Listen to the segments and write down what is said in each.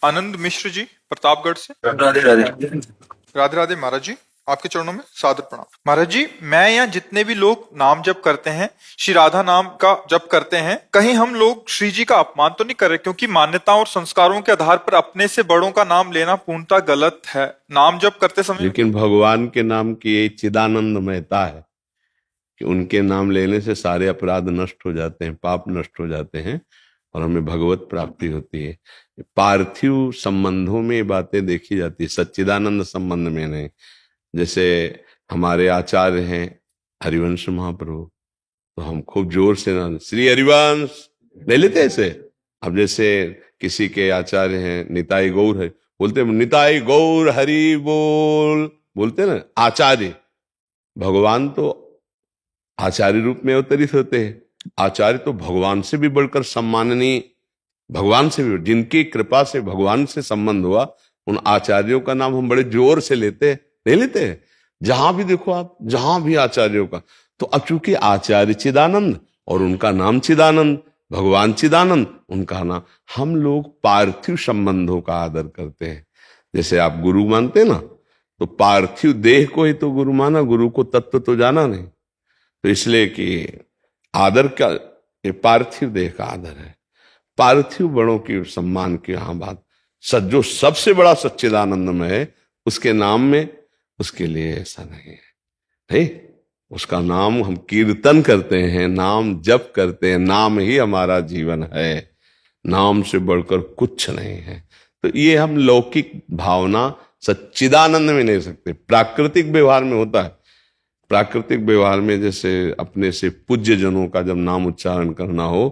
आनंद मिश्र जी प्रतापगढ़ से। राधे राधे। राधे राधे महाराज जी, आपके चरणों में सादर प्रणाम। महाराज जी, मैं या जितने भी लोग नाम जप करते हैं, श्री राधा नाम का जप करते हैं, कहीं हम लोग श्री जी का अपमान तो नहीं कर रहे? क्योंकि मान्यताओं और संस्कारों के आधार पर अपने से बड़ों का नाम लेना पूर्णतः गलत है। नाम जप करते समय लेकिन भगवान के नाम की ये चिदानंद महता है कि उनके नाम लेने से सारे अपराध नष्ट हो जाते हैं, पाप नष्ट हो जाते हैं और हमें भगवत प्राप्ति होती है। पार्थिव संबंधों में ये बातें देखी जाती है, सच्चिदानंद संबंध में नहीं। जैसे हमारे आचार्य हैं हरिवंश महाप्रभु, तो हम खूब जोर से ना श्री हरिवंश ले लेते ऐसे। अब जैसे किसी के आचार्य हैं निताई गौर है, बोलते निताई गौर हरि बोल, बोलते ना आचार्य। भगवान तो आचार्य रूप में अवतरित होते हैं। आचार्य तो भगवान से भी बढ़कर सम्माननीय, भगवान से भी, जिनकी कृपा से भगवान से संबंध हुआ, उन आचार्यों का नाम हम बड़े जोर से लेते हैं, नहीं लेते हैं? जहां भी देखो आप, जहां भी आचार्यों का। तो अब चूंकि आचार्य चिदानंद और उनका नाम चिदानंद, भगवान चिदानंद, उनका नाम, हम लोग पार्थिव संबंधों का आदर करते हैं। जैसे आप गुरु मानते ना, तो पार्थिव देह को ही तो गुरु माना, गुरु को तत्व तो जाना नहीं। तो इसलिए कि आदर का, ये पार्थिव देह का आदर है। पार्थिव बड़ों की सम्मान की यहाँ बात, जो सबसे बड़ा सच्चिदानंदमय है, उसके नाम में, उसके लिए ऐसा नहीं है। नहीं, उसका नाम हम कीर्तन करते हैं, नाम जप करते हैं, नाम ही हमारा जीवन है, नाम से बढ़कर कुछ नहीं है। तो ये हम लौकिक भावना सच्चिदानंद में नहीं सकते। प्राकृतिक व्यवहार में होता है। प्राकृतिक व्यवहार में जैसे अपने से पूज्य जनों का जब नाम उच्चारण करना हो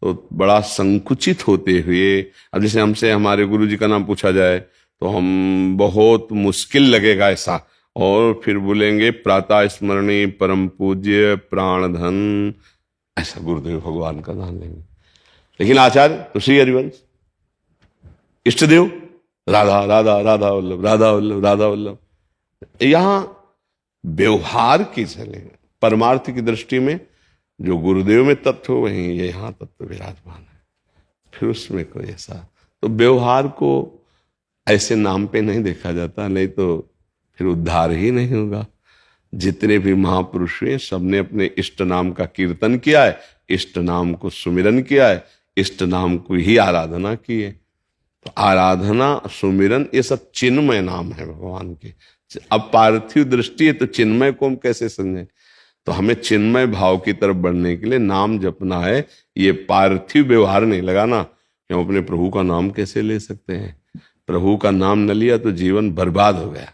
तो बड़ा संकुचित होते हुए, अब जैसे हमसे हमारे गुरु जी का नाम पूछा जाए तो हम बहुत मुश्किल लगेगा ऐसा, और फिर बोलेंगे प्रातः स्मरणी परम पूज्य प्राणधन, ऐसा गुरुदेव भगवान का नाम लेंगे। लेकिन आचार्य तो श्री हरिवंश, इष्टदेव राधा राधा राधा वल्लभ राधा वल्लभ राधा वल्लभ। यहां व्यवहार की चले, परमार्थ की दृष्टि में जो गुरुदेव में तत्व हो वहीं ये यहाँ तत्व विराजमान है, फिर उसमें कोई ऐसा। तो व्यवहार को ऐसे नाम पे नहीं देखा जाता, नहीं तो फिर उद्धार ही नहीं होगा। जितने भी महापुरुष हुए सबने अपने इष्ट नाम का कीर्तन किया है, इष्ट नाम को सुमिरन किया है, इष्ट नाम को ही आराधना की है। तो आराधना सुमिरन ये सब चिन्मय नाम है भगवान के। अब पार्थिव दृष्टि है तो चिन्मय को हम कैसे समझें? तो हमें चिन्मय भाव की तरफ बढ़ने के लिए नाम जपना है। ये पार्थिव व्यवहार नहीं लगाना कि हम अपने प्रभु का नाम कैसे ले सकते हैं। प्रभु का नाम न लिया तो जीवन बर्बाद हो गया।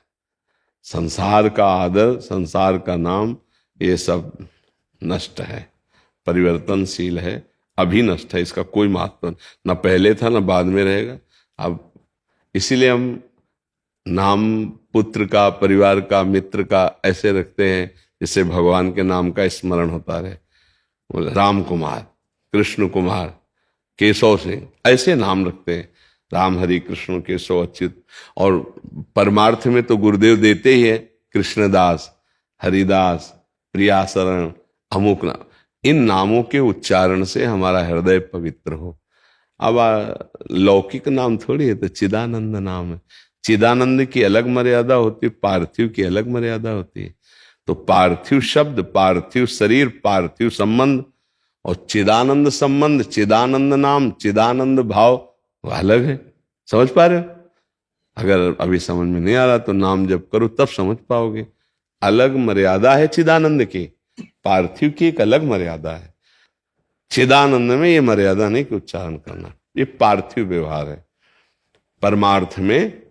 संसार का आदर, संसार का नाम, ये सब नष्ट है, परिवर्तनशील है, अभी नष्ट है, इसका कोई महत्व न पहले था न बाद में रहेगा। अब इसीलिए हम नाम पुत्र का, परिवार का, मित्र का ऐसे रखते हैं जिससे भगवान के नाम का स्मरण होता रहे। राम कुमार, कृष्ण कुमार, केशव सिंह, ऐसे नाम रखते हैं, राम हरि कृष्ण केशव अच्युत। और परमार्थ में तो गुरुदेव देते ही है, कृष्णदास, हरिदास, प्रियाशरण, अमुक नाम। इन नामों के उच्चारण से हमारा हृदय पवित्र हो। अब लौकिक नाम थोड़ी है, तो चिदानंद नाम है। चिदानंद की अलग मर्यादा होती है, पार्थिव की अलग मर्यादा होती है। तो पार्थिव शब्द, पार्थिव शरीर, पार्थिव संबंध, और चिदानंद संबंध, चिदानंद नाम, चिदानंद भाव अलग है। समझ पा रहे हो? अगर अभी समझ में नहीं आ रहा तो नाम जप करो तब समझ पाओगे। अलग मर्यादा है चिदानंद की, पार्थिव की एक अलग मर्यादा है। चिदानंद में ये मर्यादा नहीं कि उच्चारण करना, ये पार्थिव व्यवहार है। परमार्थ में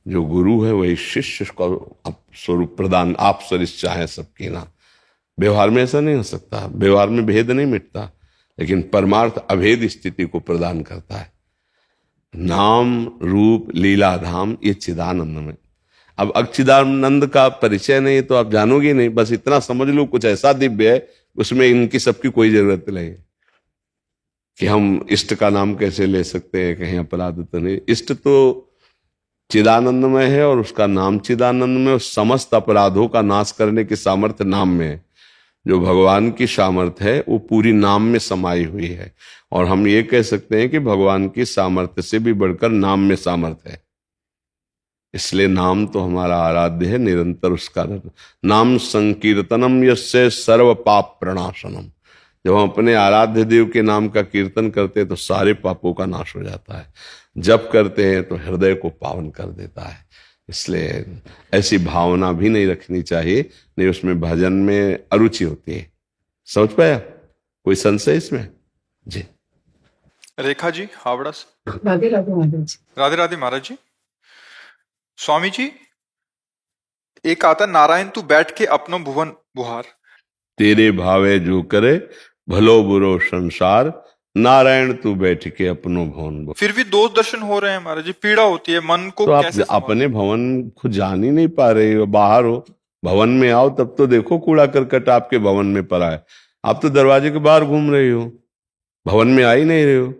जो गुरु है वही शिष्य को स्वरूप प्रदान, आप सरिस चाहे सबकी ना। व्यवहार में ऐसा नहीं हो सकता, व्यवहार में भेद नहीं मिटता, लेकिन परमार्थ अभेद स्थिति को प्रदान करता है। नाम रूप लीला धाम, ये चिदानंद में। अब अच्चिदानंद का परिचय नहीं तो आप जानोगे नहीं, बस इतना समझ लो कुछ ऐसा दिव्य है उसमें इनकी सबकी कोई जरूरत नहीं कि हम इष्ट का नाम कैसे ले सकते हैं, कहीं अपराध तो नहीं। इष्ट तो चिदानंदमय है और उसका नाम चिदानंद में, समस्त अपराधों का नाश करने की सामर्थ्य नाम में है। जो भगवान की सामर्थ्य है वो पूरी नाम में समाई हुई है। और हम ये कह सकते हैं कि भगवान की सामर्थ्य से भी बढ़कर नाम में सामर्थ्य है। इसलिए नाम तो हमारा आराध्य है, निरंतर उसका नाम संकीर्तनम यस्य सर्व पाप प्रणाशनम। जब हम अपने आराध्य देव के नाम का कीर्तन करते हैं तो सारे पापों का नाश हो जाता है। जप करते हैं तो हृदय को पावन कर देता है। इसलिए ऐसी भावना भी नहीं रखनी चाहिए, नहीं उसमें भजन में अरुचि होती है। समझ पाया? कोई संशय इसमें? जी। रेखा जी हावड़ा से। राधे राधे महाराज जी। राधे राधे महाराज जी। स्वामी जी, एक आता नारायण तू बैठ के अपनो भुवन बुहार। तेरे भावे जो करे भलो बुरो संसार, नारायण तू बैठ के अपनो भवन बुहार। फिर भी दोष दर्शन हो रहे हैं महाराज जी, पीड़ा होती है मन को। तो आप कैसे अपने भवन को जान ही नहीं पा रहे हो, बाहर हो। भवन में आओ तब तो देखो कूड़ा करकट आपके भवन में पड़ा है। आप तो दरवाजे के बाहर घूम रहे हो, भवन में आ ही नहीं रहे हो।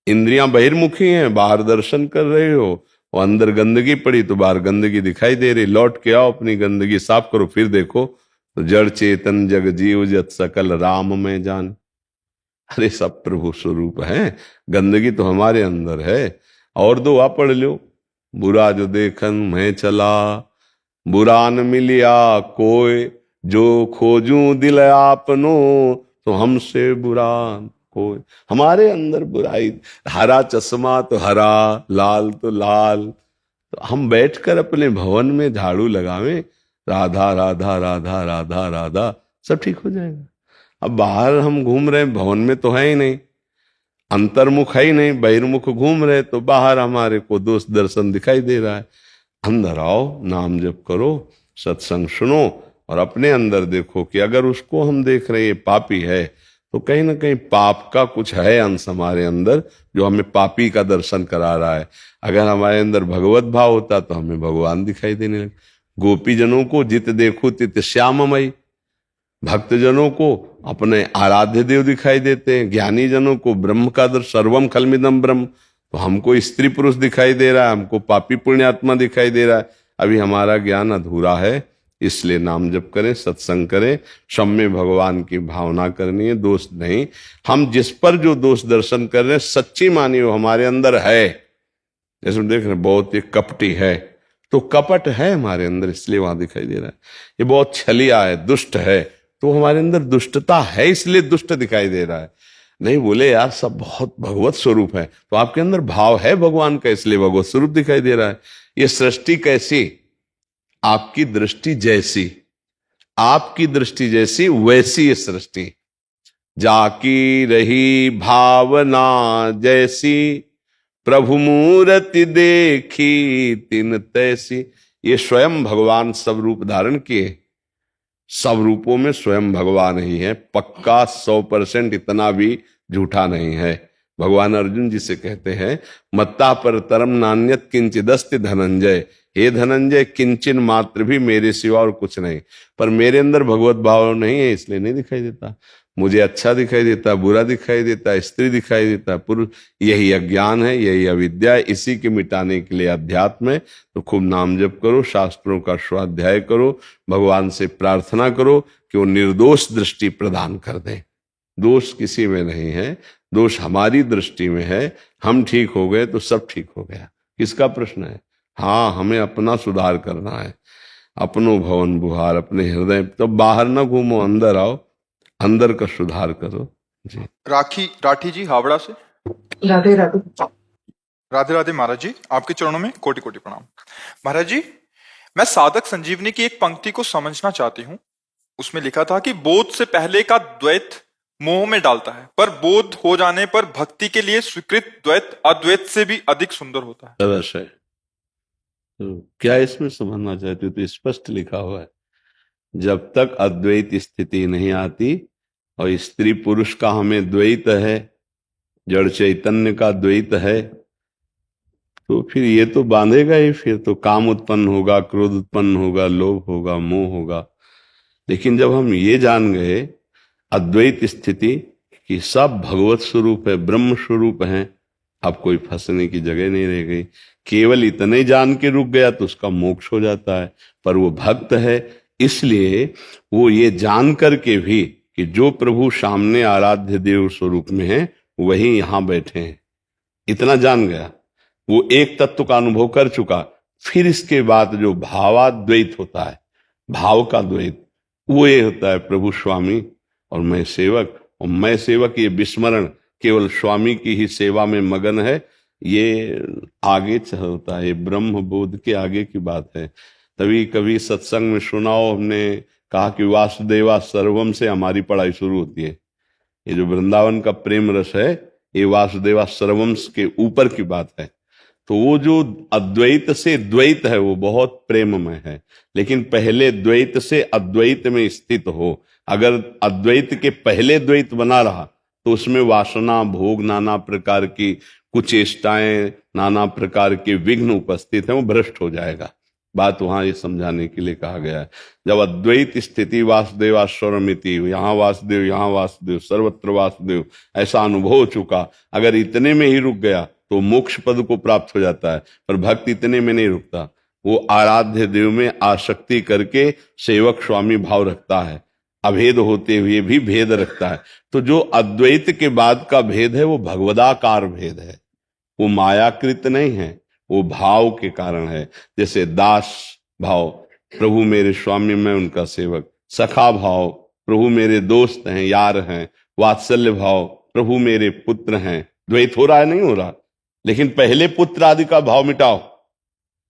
इंद्रियां बहिर्मुखी हैं, बाहर दर्शन कर रहे हो, और अंदर गंदगी पड़ी तो बाहर गंदगी दिखाई दे रही। लौट के आओ, अपनी गंदगी साफ करो, फिर देखो तो जड़ चेतन जग जीव जत सकल राम में जान। अरे सब प्रभु स्वरूप है, गंदगी तो हमारे अंदर है। और दो आप पढ़ लो, बुरा जो देखन मैं चला, बुरा न मिलिया कोई, जो खोजूं दिल आपनो तो हमसे बुरा कोई। हमारे अंदर बुराई, हरा चश्मा तो हरा, लाल तो लाल। तो हम बैठकर अपने भवन में झाड़ू लगावें, राधा राधा राधा राधा राधा, सब ठीक हो जाएगा। अब बाहर हम घूम रहे, भवन में तो है ही नहीं, अंतर्मुख है ही नहीं, बहिर्मुख घूम रहे, तो बाहर हमारे को दोष दर्शन दिखाई दे रहा है। अंदर आओ, नाम जप करो, सत्संग सुनो, और अपने अंदर देखो कि अगर उसको हम देख रहे हैं पापी है, तो कहीं ना कहीं पाप का कुछ है अंश हमारे अंदर जो हमें पापी का दर्शन करा रहा है। अगर हमारे अंदर भगवत भाव होता तो हमें भगवान दिखाई देने लगे। गोपी जनों को जित देखो तित श्याममयी, भक्तजनों को अपने आराध्य देव दिखाई देते हैं। ज्ञानी जनों को ब्रह्म का दर्शन, सर्वम खलमिदम ब्रह्म। तो हमको स्त्री पुरुष दिखाई दे रहा है, हमको पापी पुण्यात्मा दिखाई दे रहा है। अभी हमारा ज्ञान अधूरा है। इसलिए नाम जप करें, सत्संग करें, सब में भगवान की भावना करनी है, दोष नहीं। हम जिस पर जो दोष दर्शन कर रहे हैं सच्ची मानिए वो हमारे अंदर है। जैसे देख रहे हैं बहुत ही कपटी है, तो कपट है हमारे अंदर, इसलिए वहां दिखाई दे रहा है। ये बहुत छलिया है, दुष्ट है, तो हमारे अंदर दुष्टता है, इसलिए दुष्ट दिखाई दे रहा है। नहीं बोले यार सब बहुत भगवत स्वरूप है, तो आपके अंदर भाव है भगवान का, इसलिए भगवत स्वरूप दिखाई दे रहा है। ये सृष्टि कैसी? आपकी दृष्टि जैसी, आपकी दृष्टि जैसी वैसी ये सृष्टि। जाकी रही भावना जैसी, प्रभु मूर्ति देखी तिन तैसी। ये स्वयं भगवान सब रूप धारण किए, सब रूपों में स्वयं भगवान ही है। पक्का 100% इतना भी झूठा नहीं है। भगवान अर्जुन जी से कहते हैं, मत्ता पर तरम नान्यत किंचिदस्ति धनंजय। हे धनंजय, किंचन मात्र भी मेरे सिवा और कुछ नहीं। पर मेरे अंदर भगवत भाव नहीं है, इसलिए नहीं दिखाई देता। मुझे अच्छा दिखाई देता, बुरा दिखाई देता, स्त्री दिखाई देता, पुरुष। यही अज्ञान है, यही अविद्या है। इसी के मिटाने के लिए अध्यात्म है। तो खूब नाम जप करो, शास्त्रों का स्वाध्याय करो, भगवान से प्रार्थना करो कि वो निर्दोष दृष्टि प्रदान कर दें। दोष किसी में नहीं है, दोष हमारी दृष्टि में है। हम ठीक हो गए तो सब ठीक हो गया। किसका प्रश्न है? हाँ, हमें अपना सुधार करना है। अपनो भवन बुहार, अपने हृदय। तो बाहर ना घूमो, अंदर आओ, अंदर का सुधार करो। जी। राठी जी हावड़ा से। राधे राधे। राधे राधे महाराज जी, आपके चरणों में कोटि कोटि प्रणाम। महाराज जी, मैं साधक संजीवनी की एक पंक्ति को समझना चाहती हूँ। उसमें लिखा था कि बोध से पहले का द्वैत मोह में डालता है, पर बोध हो जाने पर भक्ति के लिए स्वीकृत द्वैत अद्वैत से भी अधिक सुंदर होता है। अवश्य। तो क्या इसमें समझना चाहते हो? तो स्पष्ट लिखा हुआ है, जब तक अद्वैत स्थिति नहीं आती, और स्त्री पुरुष का हमें द्वैत है, जड़ चैतन्य का द्वैत है, तो फिर ये तो बांधेगा ही। फिर तो काम उत्पन्न होगा, क्रोध उत्पन्न होगा, लोभ होगा, मोह होगा। लेकिन जब हम ये जान गए अद्वैत स्थिति कि सब भगवत स्वरूप है, ब्रह्म स्वरूप है, अब कोई फंसने की जगह नहीं रह गई। केवल इतने जान के रुक गया तो उसका मोक्ष हो जाता है। पर वो भक्त है, इसलिए वो ये जान करके भी कि जो प्रभु सामने आराध्य देव स्वरूप में है वही यहां बैठे हैं, इतना जान गया, वो एक तत्व का अनुभव कर चुका। फिर इसके बाद जो भावाद्वैत होता है, भाव का द्वैत, वो ये होता है प्रभु स्वामी और मैं सेवक, और मैं सेवक ये विस्मरण केवल स्वामी की ही सेवा में मगन है, ये आगे चलता है, ये ब्रह्म बोध के आगे की बात है। तभी कभी सत्संग में सुनाओ, हमने कहा कि वासुदेवा सर्वम से हमारी पढ़ाई शुरू होती है। ये जो वृंदावन का प्रेम रस है ये वासुदेवा सर्वम के ऊपर की बात है। तो वो जो अद्वैत से द्वैत है वो बहुत प्रेममय है, लेकिन पहले द्वैत से अद्वैत में स्थित हो। अगर अद्वैत के पहले द्वैत बना रहा तो उसमें वासना, भोग, नाना प्रकार की कुचेष्टाएं, नाना प्रकार के विघ्न उपस्थित हैं, वो भ्रष्ट हो जाएगा। बात वहां ये समझाने के लिए कहा गया है। जब अद्वैत स्थिति वासुदेवाश्वरमिति, यहाँ वासुदेव, यहाँ वासुदेव, सर्वत्र वासुदेव, ऐसा अनुभव हो चुका, अगर इतने में ही रुक गया तो मोक्ष पद को प्राप्त हो जाता है। पर भक्त इतने में नहीं रुकता, वो आराध्य देव में आसक्ति करके सेवक स्वामी भाव रखता है, अभेद होते हुए भी भेद रखता है। तो जो अद्वैत के बाद का भेद है वो भगवदाकार भेद है, वो मायाकृत नहीं है, वो भाव के कारण है। जैसे दास भाव, प्रभु मेरे स्वामी मैं उनका सेवक, सखा भाव, प्रभु मेरे दोस्त हैं, यार हैं, वात्सल्य भाव, प्रभु मेरे पुत्र हैं। द्वैत हो रहा है, नहीं हो रहा? लेकिन पहले पुत्र आदि का भाव मिटाओ,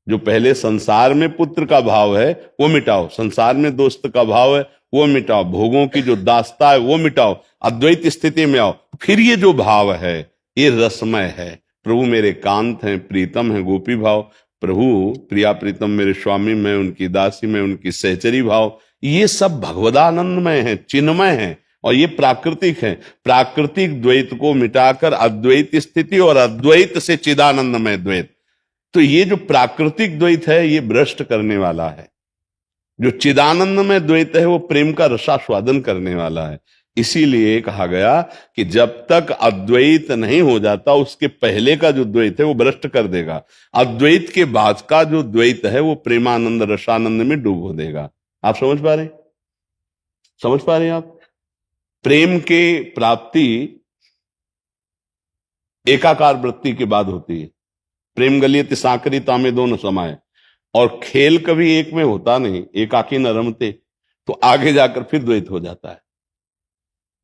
जो पहले संसार में पुत्र का भाव है वो मिटाओ, संसार में दोस्त का भाव है वो मिटाओ, भोगों की जो दास्ता है वो मिटाओ, अद्वैत स्थिति में आओ। फिर ये जो भाव है ये रसमय है। प्रभु मेरे कांत हैं, प्रीतम हैं, गोपी भाव, प्रभु प्रिया प्रीतम मेरे स्वामी, मैं उनकी दासी, मैं उनकी सहचरी भाव, ये सब भगवदानंदमय है, चिन्मय है, और ये प्राकृतिक है। प्राकृतिक द्वैत को मिटाकर अद्वैत स्थिति और अद्वैत से चिदानंदमय द्वैत, तो ये जो प्राकृतिक द्वैत है ये भ्रष्ट करने वाला है। जो चिदानंदमय द्वैत है वो प्रेम का रसास्वादन करने वाला है। इसीलिए कहा गया कि जब तक अद्वैत नहीं हो जाता उसके पहले का जो द्वैत है वो भ्रष्ट कर देगा, अद्वैत के बाद का जो द्वैत है वो प्रेमानंद रसानंद में डूबो देगा। आप समझ पा रहे, समझ पा रहे हैं आप? प्रेम के प्राप्ति एकाकार वृत्ति के बाद होती है। प्रेम गलियत साकरी तामे दोनों समाये, और खेल कभी एक में होता नहीं, एकाकी न रमते, तो आगे जाकर फिर द्वैत हो जाता है।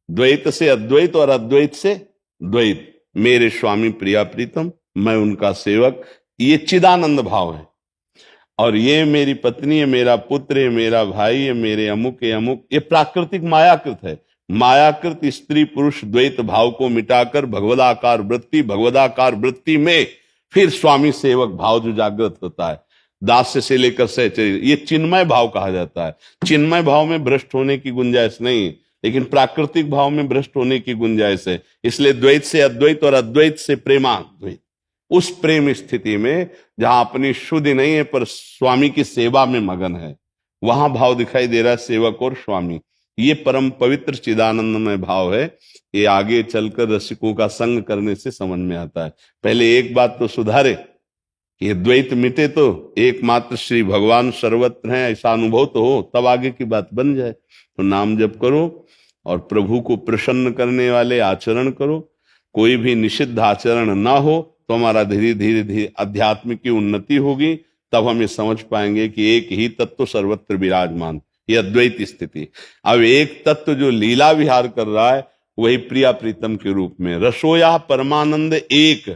द्वैत से अद्वैत और अद्वैत से द्वैत, मेरे स्वामी प्रिया प्रीतम, मैं उनका सेवक, ये चिदानंद भाव है। और ये मेरी पत्नी है, मेरा पुत्र है, मेरा भाई है, मेरे अमुक है, अमुक, ये प्राकृतिक मायाकृत है। मायाकृत स्त्री पुरुष द्वैत भाव को मिटाकर भगवदाकार वृत्ति, भगवदाकार वृत्ति में फिर स्वामी सेवक भाव जो जागृत होता है, दास्य से लेकर सहचर्य, ये चिन्मय भाव कहा जाता है। चिन्मय भाव में भ्रष्ट होने की गुंजाइश नहीं, लेकिन प्राकृतिक भाव में भ्रष्ट होने की गुंजाइश है। इसलिए द्वैत से अद्वैत और अद्वैत से प्रेमाद्वैत, उस प्रेम स्थिति में जहां अपनी शुद्धि नहीं है पर स्वामी की सेवा में मगन है, वहां भाव दिखाई दे रहा है सेवक और स्वामी। ये परम पवित्र चिदानंदमय भाव है। ये आगे चलकर रसिकों का संग करने से समझ में आता है। पहले एक बात तो सुधारे, ये द्वैत मिटे तो एकमात्र श्री भगवान सर्वत्र हैं ऐसा अनुभव तो हो, तब आगे की बात बन जाए। तो नाम जप करो और प्रभु को प्रसन्न करने वाले आचरण करो। कोई भी निषिद्ध आचरण ना हो तो हमारा धीरे धीरे धीरे अध्यात्म की उन्नति होगी। तब हम ये समझ पाएंगे कि एक ही तत्व सर्वत्र विराजमान, ये अद्वैत स्थिति। अब एक तत्व जो लीला विहार कर रहा है वही प्रिया प्रीतम के रूप में, रसोया परमानंद एक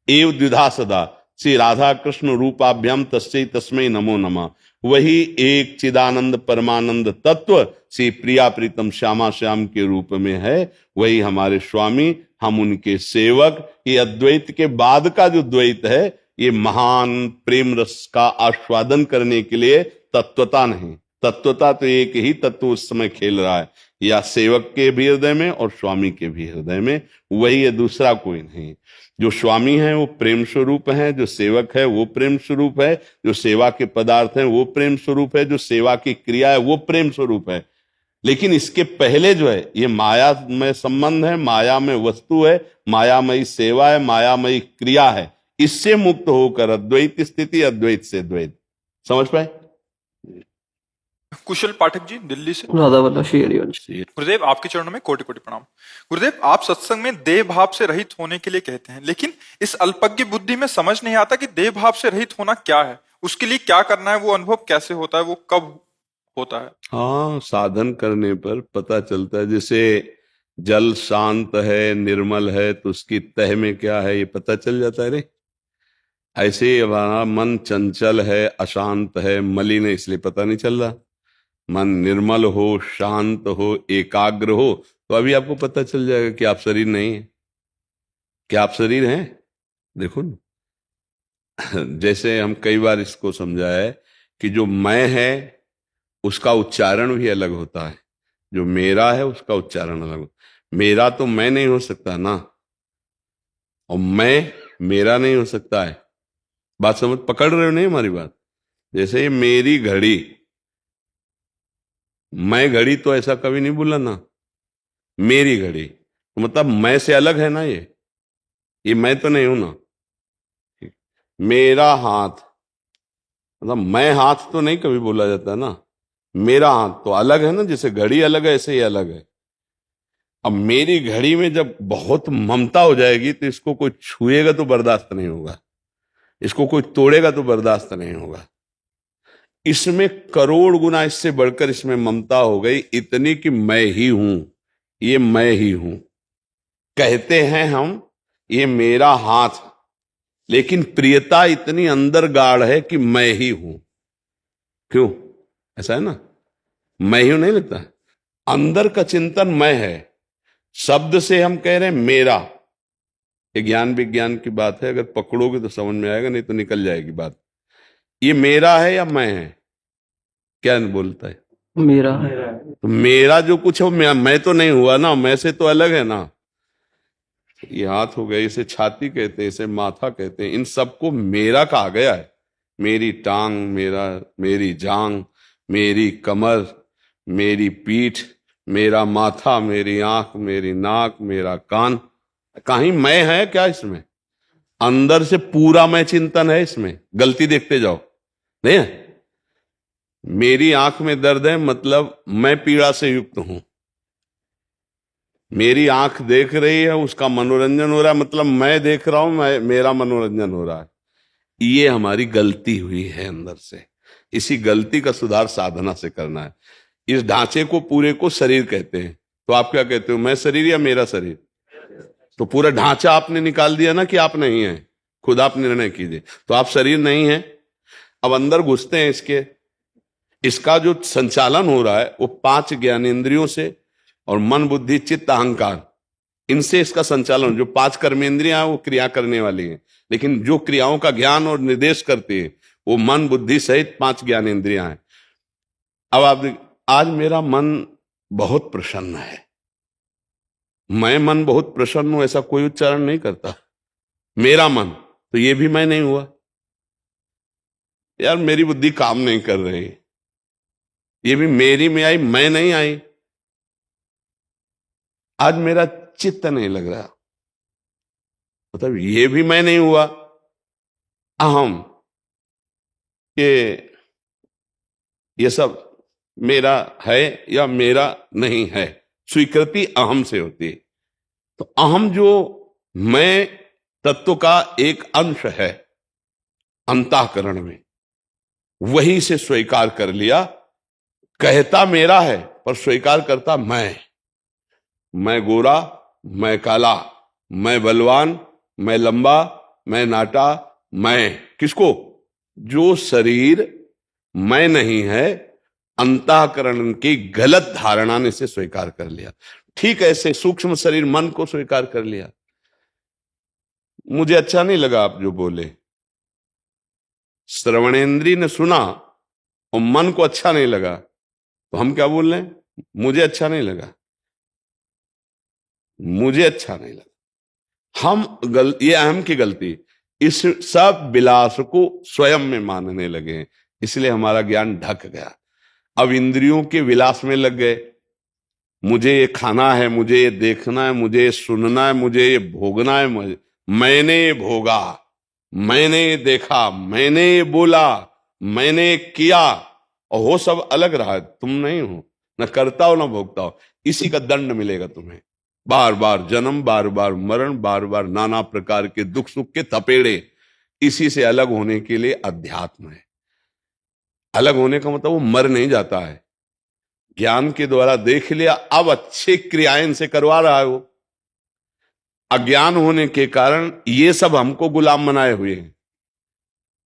एव द्विधा सदा, श्री राधा कृष्ण रूपाभ्याम तस्मै तस्मै नमो नमः। वही एक चिदानंद परमानंद तत्व श्री प्रिया प्रीतम श्यामा श्याम के रूप में है, वही हमारे स्वामी, हम उनके सेवक। ये अद्वैत के बाद का जो द्वैत है ये महान प्रेम रस का आस्वादन करने के लिए तत्वता नहीं, तत्वता तो एक ही तत्व उस समय खेल रहा है, या सेवक के भी हृदय में और स्वामी के भी हृदय में, वही है, दूसरा कोई नहीं। जो स्वामी है वो प्रेम स्वरूप है, जो सेवक है वो प्रेम स्वरूप है, जो सेवा के पदार्थ हैं वो प्रेम स्वरूप है, जो सेवा की क्रिया है वो प्रेम स्वरूप है। लेकिन इसके पहले जो है ये माया में संबंध है, माया में वस्तु है, मायामयी सेवा है, मायामयी क्रिया है। इससे मुक्त होकर अद्वैत स्थिति, अद्वैत से द्वैत। समझ पाए? कुशल पाठक जी दिल्ली से। राधा वाला शेर वाला। गुरुदेव आपके चरणों में कोटि कोटि प्रणाम। गुरुदेव आप सत्संग में देह भाव से रहित होने के लिए कहते हैं, लेकिन इस अल्पज्ञ बुद्धि में समझ नहीं आता कि देह भाव से रहित होना क्या है, उसके लिए क्या करना है, वो अनुभव कैसे होता है, वो कब होता है? हाँ, साधन करने पर पता चलता है। जैसे जल शांत है, निर्मल है, तो उसकी तह में क्या है ये पता चल जाता है रे। ऐसे ही हमारा मन चंचल है, अशांत है, मलिन है, इसलिए पता नहीं चल रहा। मन निर्मल हो, शांत हो, एकाग्र हो, तो अभी आपको पता चल जाएगा कि आप शरीर नहीं है, कि आप शरीर हैं। देखो ना, जैसे हम कई बार इसको समझाया है कि जो मैं है उसका उच्चारण भी अलग होता है, जो मेरा है उसका उच्चारण अलग होता है। मेरा तो मैं नहीं हो सकता ना, और मैं मेरा नहीं हो सकता है। बात समझ पकड़ रहे हो नहीं हमारी बात? जैसे ये मेरी घड़ी, मैं घड़ी तो ऐसा कभी नहीं बोला ना, मेरी घड़ी तो मतलब मैं से अलग है ना, ये मैं तो नहीं हूं ना। मेरा हाथ, मतलब मैं हाथ तो नहीं कभी बोला जाता ना, मेरा हाथ तो अलग है ना, जैसे घड़ी अलग है ऐसे ही अलग है। अब मेरी घड़ी में जब बहुत ममता हो जाएगी तो इसको कोई छुएगा तो बर्दाश्त नहीं होगा, इसको कोई तोड़ेगा तो बर्दाश्त नहीं होगा। इसमें करोड़ गुना इससे बढ़कर इसमें ममता हो गई, इतनी कि मैं ही हूं, ये मैं ही हूं। कहते हैं हम ये मेरा हाथ, लेकिन प्रियता इतनी अंदर गाढ़ है कि मैं ही हूं। क्यों ऐसा है ना, मैं ही हूं नहीं लगता, अंदर का चिंतन मैं है। शब्द से हम कह रहे हैं मेरा, ये ज्ञान विज्ञान की बात है, अगर पकड़ोगे तो समझ में आएगा, नहीं तो निकल जाएगी बात। ये मेरा है या मैं है, क्या बोलता है? मेरा। तो मेरा जो कुछ है मैं तो नहीं हुआ ना, मैं से तो अलग है ना। ये हाथ हो गया, इसे छाती कहते हैं, इसे माथा कहते हैं, इन सबको मेरा कहा गया है। मेरी टांग, मेरी जांग, मेरी कमर, मेरी पीठ, मेरा माथा, मेरी आंख, मेरी नाक, मेरा कान। कहीं मैं है क्या इसमें? अंदर से पूरा मैं चिंतन है इसमें, गलती देखते जाओ, नहीं है? मेरी आंख में दर्द है मतलब मैं पीड़ा से युक्त हूं। मेरी आंख देख रही है, उसका मनोरंजन हो रहा है, मतलब मैं देख रहा हूं, मेरा मनोरंजन हो रहा है। ये हमारी गलती हुई है अंदर से। इसी गलती का सुधार साधना से करना है। इस ढांचे को पूरे को शरीर कहते हैं। तो आप क्या कहते हो, मैं शरीर या मेरा शरीर? तो पूरा ढांचा आपने निकाल दिया ना कि आप नहीं है, खुद आप निर्णय कीजिए। तो आप शरीर नहीं है। अब अंदर घुसते हैं इसका जो संचालन हो रहा है वो 5 ज्ञानेंद्रियों से और मन बुद्धि चित्त अहंकार, इनसे इसका संचालन। जो 5 कर्मेंद्रियां हैं वो क्रिया करने वाली हैं, लेकिन जो क्रियाओं का ज्ञान और निर्देश करती है वो मन बुद्धि सहित 5 ज्ञानेंद्रियां हैं। अब आप, आज मेरा मन बहुत प्रसन्न है, मैं मन बहुत प्रसन्न हूं ऐसा कोई उच्चारण नहीं करता, मेरा मन, तो ये भी मैं नहीं हुआ। यार मेरी बुद्धि काम नहीं कर रही, ये भी मेरी में आई, मैं नहीं आई। आज मेरा चित्त नहीं लग रहा, मतलब ये भी मैं नहीं हुआ। अहम, ये सब मेरा है या मेरा नहीं है, स्वीकृति अहम से होती है। तो अहम जो मैं तत्व का एक अंश है अंतःकरण में, वही से स्वीकार कर लिया। कहता मेरा है पर स्वीकार करता मैं गोरा, मैं काला, मैं बलवान, मैं लंबा, मैं नाटा, मैं किसको? जो शरीर मैं नहीं है, अंतःकरण की गलत धारणा ने से स्वीकार कर लिया। ठीक ऐसे सूक्ष्म शरीर मन को स्वीकार कर लिया। मुझे अच्छा नहीं लगा आप जो बोले, श्रवणेंद्रिय ने सुना और मन को अच्छा नहीं लगा, तो हम क्या बोल रहे हैं? मुझे अच्छा नहीं लगा, मुझे अच्छा नहीं लगा। ये अहम की गलती, इस सब विलास को स्वयं में मानने लगे, इसलिए हमारा ज्ञान ढक गया। अब इंद्रियों के विलास में लग गए, मुझे ये खाना है, मुझे ये देखना है, मुझे ये सुनना है, मुझे ये भोगना है, मैंने ये भोगा, मैंने ये देखा, मैंने ये बोला, मैंने ये किया, और वो सब अलग रहा, तुम नहीं हो, न करता हो न भोगता हो। इसी का दंड मिलेगा तुम्हें, बार बार जन्म, बार बार मरण, बार बार नाना प्रकार के दुख सुख के थपेड़े। इसी से अलग होने के लिए अध्यात्म है। अलग होने का मतलब वो मर नहीं जाता है, ज्ञान के द्वारा देख लिया, अब अच्छे क्रियाएं से करवा रहा है वो। अज्ञान होने के कारण ये सब हमको गुलाम बनाए हुए हैं।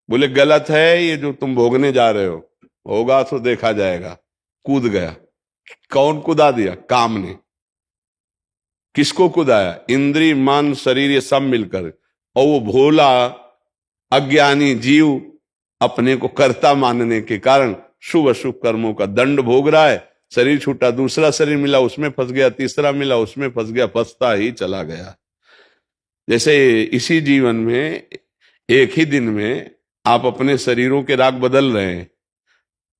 बोले गलत है ये जो तुम भोगने जा रहे हो, होगा तो देखा जाएगा। कूद गया, कौन कुदा दिया? काम ने। किसको कुदाया? इंद्रिय मन शरीर ये सब मिलकर। और वो भोला अज्ञानी जीव अपने को कर्ता मानने के कारण शुभ अशुभ कर्मों का दंड भोग रहा है। शरीर छूटा, दूसरा शरीर मिला, उसमें फंस गया, तीसरा मिला, उसमें फंस गया, फंसता ही चला गया। जैसे इसी जीवन में एक ही दिन में आप अपने शरीरों के राग बदल रहे हैं।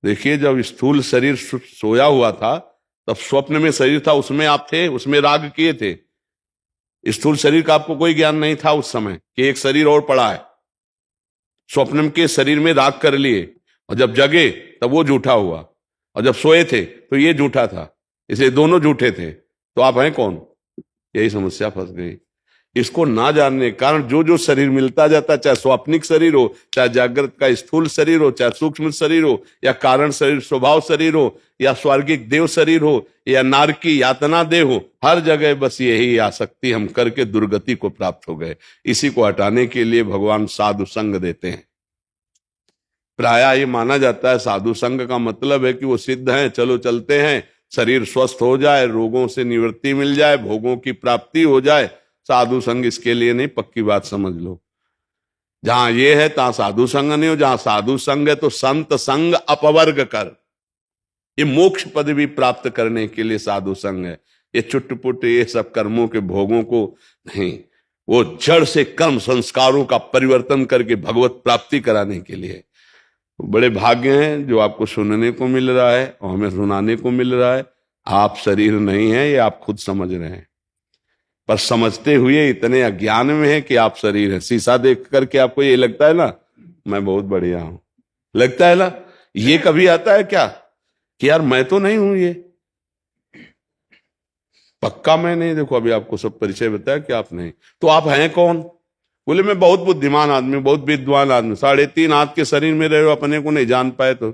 देखिए, जब स्थूल शरीर सोया हुआ था तब स्वप्न में शरीर था, उसमें आप थे, उसमें राग किए थे। स्थूल शरीर का आपको कोई ज्ञान नहीं था उस समय कि एक शरीर और पड़ा है। स्वप्न के शरीर में राग कर लिए, और जब जगे तब वो झूठा हुआ, और जब सोए थे तो ये झूठा था, इसलिए दोनों झूठे थे। तो आप हैं कौन? यही समस्या फंस गई। इसको ना जानने के कारण जो जो शरीर मिलता जाता, चाहे स्वाप्निक शरीर हो, चाहे जागृत का स्थूल शरीर हो, चाहे सूक्ष्म शरीर हो, या कारण शरीर स्वभाव शरीर हो, या स्वर्गिक देव शरीर हो, या नारकी यातना देह हो, हर जगह बस यही आसक्ति हम करके दुर्गति को प्राप्त हो गए। इसी को हटाने के लिए भगवान साधु संग देते हैं। प्रायः ये माना जाता है साधु संग का मतलब है कि वो सिद्ध हैं, चलो चलते हैं, शरीर स्वस्थ हो जाए, रोगों से निवृत्ति मिल जाए, भोगों की प्राप्ति हो जाए। साधु संग इसके लिए नहीं, पक्की बात समझ लो। जहां ये है तहां साधु संग नहीं हो, जहां साधु संग है तो संत संग अपवर्ग कर। ये मोक्ष पदवी प्राप्त करने के लिए साधु संग है। ये चुटपुट ये सब कर्मों के भोगों को नहीं, वो जड़ से कर्म संस्कारों का परिवर्तन करके भगवत प्राप्ति कराने के लिए। बड़े भाग्य हैं जो आपको सुनने को मिल रहा है और हमें सुनाने को मिल रहा है। आप शरीर नहीं है, ये आप खुद समझ रहे हैं, पर समझते हुए इतने अज्ञान में है कि आप शरीर है। शीशा देख करके आपको ये लगता है ना मैं बहुत बढ़िया हूं, लगता है ना? ये कभी आता है क्या कि यार मैं तो नहीं हूं, ये पक्का मैं नहीं। देखो अभी आपको सब परिचय बताया कि आप नहीं, तो आप हैं कौन? बोले मैं बहुत बुद्धिमान आदमी, बहुत विद्वान आदमी। 3.5 हाथ के शरीर में रहे हो, अपने को नहीं जान पाए तो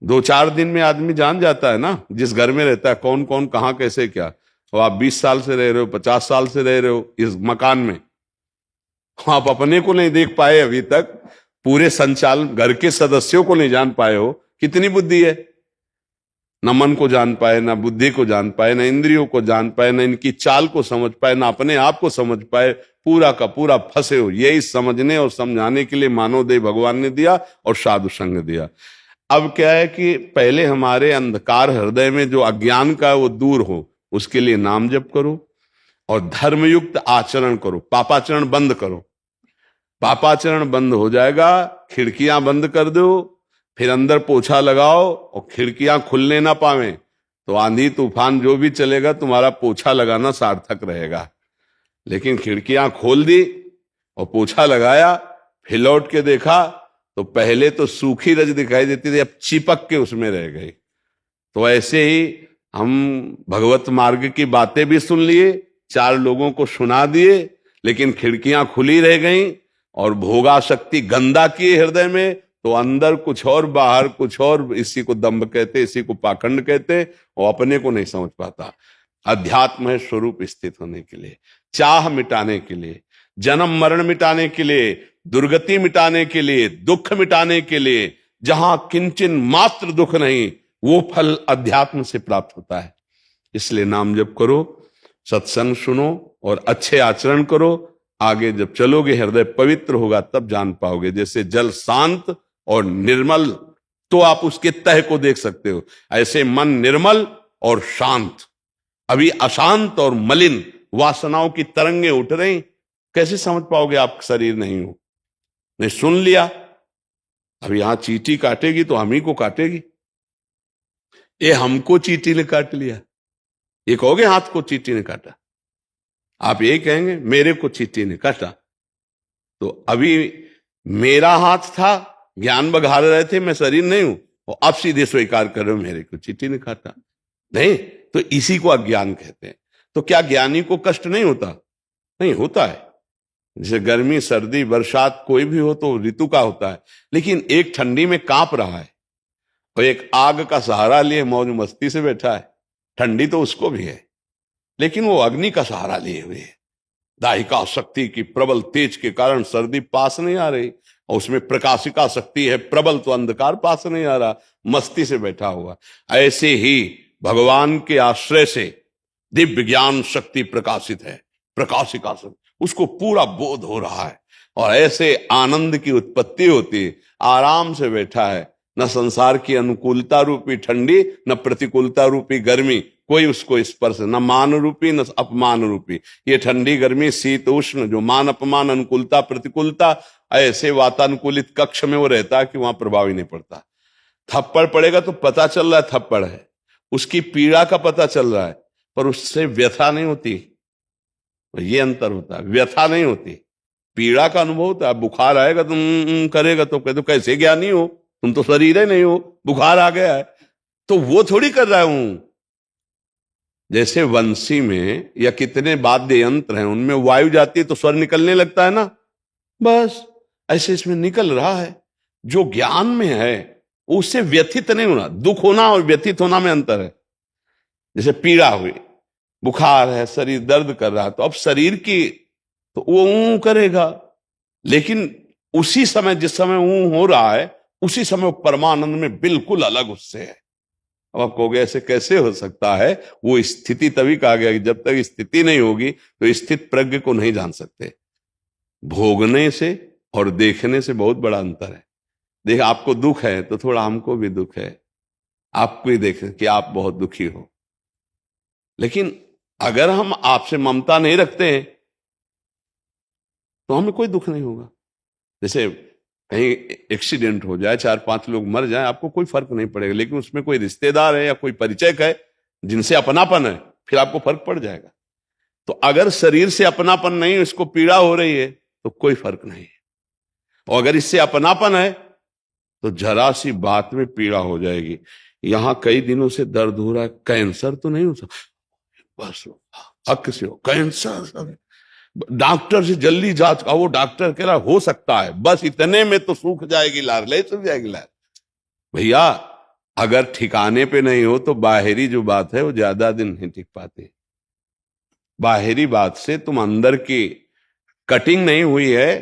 2-4 दिन में आदमी जान जाता है ना, जिस घर में रहता है कौन कौन कहां कैसे क्या। और आप 20 साल से रह रहे हो, 50 साल से रह रहे हो इस मकान में, आप अपने को नहीं देख पाए अभी तक, पूरे संचालन घर के सदस्यों को नहीं जान पाए हो। कितनी बुद्धि है? न मन को जान पाए, ना बुद्धि को जान पाए, ना इंद्रियों को जान पाए, ना इनकी चाल को समझ पाए, ना अपने आप को समझ पाए, पूरा का पूरा फंसे हो। यही समझने और समझाने के लिए मानव देह भगवान ने दिया और साधु संग दिया। अब क्या है कि पहले हमारे अंधकार हृदय में जो अज्ञान का वो दूर हो, उसके लिए नाम जप करो और धर्मयुक्त आचरण करो, पापाचरण बंद करो। पापाचरण बंद हो जाएगा, खिड़कियां बंद कर दो, फिर अंदर पोछा लगाओ और खिड़कियां खुलने ना पावे तो आंधी तूफान जो भी चलेगा तुम्हारा पोछा लगाना सार्थक रहेगा। लेकिन खिड़कियां खोल दी और पोछा लगाया, फिर लौट के देखा तो पहले तो सूखी रज दिखाई देती थी, अब चिपक के उसमें रह गई। तो ऐसे ही हम भगवत मार्ग की बातें भी सुन लिए, 4 लोगों को सुना दिए, लेकिन खिड़कियां खुली रह गईं और भोगाशक्ति गंदा किए हृदय में, तो अंदर कुछ और बाहर कुछ और। इसी को दंभ कहते, इसी को पाखंड कहते, और अपने को नहीं समझ पाता। अध्यात्म है स्वरूप स्थित होने के लिए, चाह मिटाने के लिए, जन्म मरण मिटाने के लिए, दुर्गति मिटाने के लिए, दुख मिटाने के लिए। जहां किंचन मात्र दुख नहीं, वो फल अध्यात्म से प्राप्त होता है। इसलिए नाम जप करो, सत्संग सुनो और अच्छे आचरण करो। आगे जब चलोगे हृदय पवित्र होगा, तब जान पाओगे। जैसे जल शांत और निर्मल, तो आप उसके तह को देख सकते हो। ऐसे मन निर्मल और शांत, अभी अशांत और मलिन वासनाओं की तरंगे उठ रही, कैसे समझ पाओगे आप शरीर नहीं हो? नहीं सुन लिया, अब यहां चींटी काटेगी तो हम ही को काटेगी। ये हमको चींटी ने काट लिया, ये कहोगे हाथ को चींटी ने काटा, आप यही कहेंगे मेरे को चींटी ने काटा। तो अभी मेरा हाथ था, ज्ञान बघार रहे थे, मैं शरीर नहीं हूं, और अब सीधे स्वीकार कर रहे हो मेरे को चिट्ठी नहीं खाता। नहीं, तो इसी को अज्ञान कहते हैं। तो क्या ज्ञानी को कष्ट नहीं होता? नहीं होता है। जैसे गर्मी, सर्दी, बरसात कोई भी हो तो ऋतु का होता है, लेकिन एक ठंडी में कांप रहा है और एक आग का सहारा लिए मौज मस्ती से बैठा है। ठंडी तो उसको भी है, लेकिन वो अग्नि का सहारा लिए हुए है। दाहिका शक्ति की प्रबल तेज के कारण सर्दी पास नहीं आ रही, और उसमें प्रकाशिका शक्ति है प्रबल, तो अंधकार पास नहीं आ रहा, मस्ती से बैठा हुआ। ऐसे ही भगवान के आश्रय से दिव्य ज्ञान शक्ति प्रकाशित है, प्रकाशिका शक्ति, उसको पूरा बोध हो रहा है, और ऐसे आनंद की उत्पत्ति होती है। आराम से बैठा है, न संसार की अनुकूलता रूपी ठंडी, न प्रतिकूलता रूपी गर्मी, कोई उसको स्पर्श, न मान रूपी न अपमान रूपी। ये ठंडी गर्मी शीत उष्ण, जो मान अपमान अनुकूलता प्रतिकूलता, ऐसे वातानुकूलित कक्ष में वो रहता है कि वहां प्रभाव ही नहीं पड़ता। थप्पड़ पड़ेगा तो पता चल रहा है थप्पड़ है, उसकी पीड़ा का पता चल रहा है, पर उससे व्यथा नहीं होती। ये अंतर होता है, व्यथा नहीं होती, पीड़ा का अनुभव होता है। बुखार आएगा तुम करेगा तो कहते कैसे ज्ञानी हो, तुम तो शरीर ही नहीं हो, बुखार आ गया है। तो वो थोड़ी कर रहा हूं। जैसे वंशी में या कितने वाद्य यंत्र हैं, उनमें वायु जाती है तो स्वर निकलने लगता है ना, बस ऐसे इसमें निकल रहा है। जो ज्ञान में है उससे व्यथित नहीं होना। दुख होना और व्यथित होना में अंतर है। जैसे पीड़ा हुई, बुखार है, शरीर दर्द कर रहा है, तो अब शरीर की तो वो ऊं करेगा, लेकिन उसी समय जिस समय ऊं हो रहा है उसी समय वो परमानंद में बिल्कुल अलग उससे है। अब आप कहोगे ऐसे कैसे हो सकता है? वो स्थिति तभी कहा गया कि जब तक स्थिति नहीं होगी तो स्थित प्रज्ञ को नहीं जान सकते। भोगने से और देखने से बहुत बड़ा अंतर है। देख, आपको दुख है तो थोड़ा हमको भी दुख है, आपको ही देख कि आप बहुत दुखी हो। लेकिन अगर हम आपसे ममता नहीं रखते हैं तो हमें कोई दुख नहीं होगा। जैसे कहीं एक्सीडेंट हो जाए, 4-5 लोग मर जाए, आपको कोई फर्क नहीं पड़ेगा, लेकिन उसमें कोई रिश्तेदार है या कोई परिचय है जिनसे अपनापन है, फिर आपको फर्क पड़ जाएगा। तो अगर शरीर से अपनापन नहीं, इसको पीड़ा हो रही है तो कोई फर्क नहीं है, और अगर इससे अपनापन है तो जरा सी बात में पीड़ा हो जाएगी। यहां कई दिनों से दर्द हो रहा है, कैंसर तो नहीं हो सकता, बस हक से हो कैंसर, डॉक्टर से जल्दी जांच का, वो डॉक्टर कह रहा हो सकता है, बस इतने में तो सूख जाएगी लार, ले सूख जाएगी लार। भैया अगर ठिकाने पे नहीं हो तो बाहरी जो बात है वो ज्यादा दिन नहीं टिक पाती। बाहरी बात से तुम अंदर की कटिंग नहीं हुई है,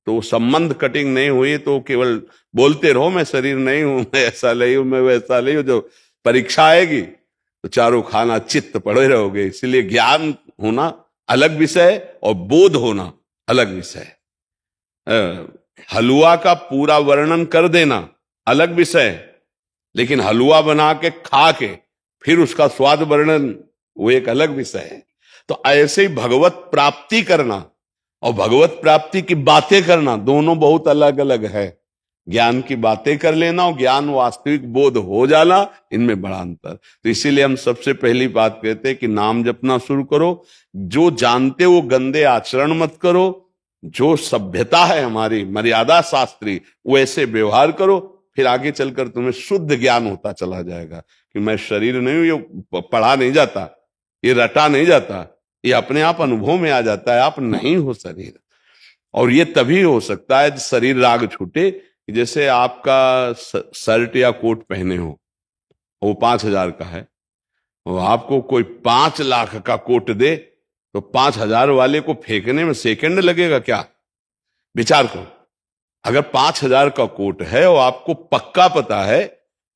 तो संबंध कटिंग नहीं हुई, तो केवल बोलते रहो मैं शरीर नहीं हूं, मैं ऐसा नहीं हूं, मैं वैसा नहीं हूं। जो परीक्षा आएगी तो चारों खाना चित्त पड़े रहोगे। इसलिए ज्ञान होना अलग विषय और बोध होना अलग विषय। हलवा का पूरा वर्णन कर देना अलग विषय, लेकिन हलवा बना के खा के फिर उसका स्वाद वर्णन वो एक अलग विषय है। तो ऐसे ही भगवत प्राप्ति करना और भगवत प्राप्ति की बातें करना दोनों बहुत अलग अलग है। ज्ञान की बातें कर लेना और ज्ञान वास्तविक बोध हो जाना, इनमें बड़ा अंतर। तो इसीलिए हम सबसे पहली बात कहते हैं कि नाम जपना शुरू करो। जो जानते वो गंदे आचरण मत करो, जो सभ्यता है हमारी मर्यादा शास्त्री वैसे व्यवहार करो, फिर आगे चलकर तुम्हें शुद्ध ज्ञान होता चला जाएगा कि मैं शरीर नहीं हूं। ये पढ़ा नहीं जाता, ये रटा नहीं जाता, ये अपने आप अनुभव में आ जाता है, आप नहीं हो शरीर। और ये तभी हो सकता है शरीर राग छूटे। जैसे आपका शर्ट या कोट पहने हो, वो 5,000 का है, और आपको कोई 5 लाख का कोट दे तो 5,000 वाले को फेंकने में सेकंड लगेगा क्या? विचार करो। अगर 5,000 का कोट है और आपको पक्का पता है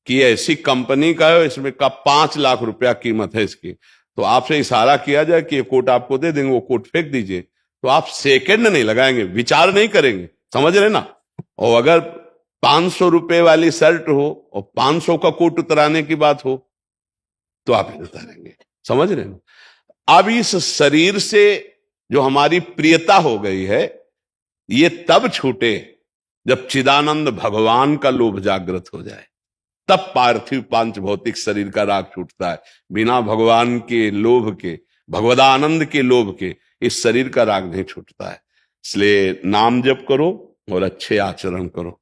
कि ऐसी कंपनी का है, इसमें का 5 लाख रुपया कीमत है इसकी, तो आपसे इशारा किया जाए कि ये कोट आपको दे देंगे, वो कोट फेंक दीजिए, तो आप सेकंड नहीं लगाएंगे, विचार नहीं करेंगे। समझ रहे ना? और अगर 500 रुपए वाली शर्ट हो और 500 का कोट उतराने की बात हो तो आप उतारेंगे। समझ रहे ना? अब इस शरीर से जो हमारी प्रियता हो गई है, ये तब छूटे जब चिदानंद भगवान का लोभ जागृत हो जाए, तब पार्थिव पांच भौतिक शरीर का राग छूटता है। बिना भगवान के लोभ के, भगवदानंद के लोभ के इस शरीर का राग नहीं छूटता है। इसलिए नाम जप करो और अच्छे आचरण करो।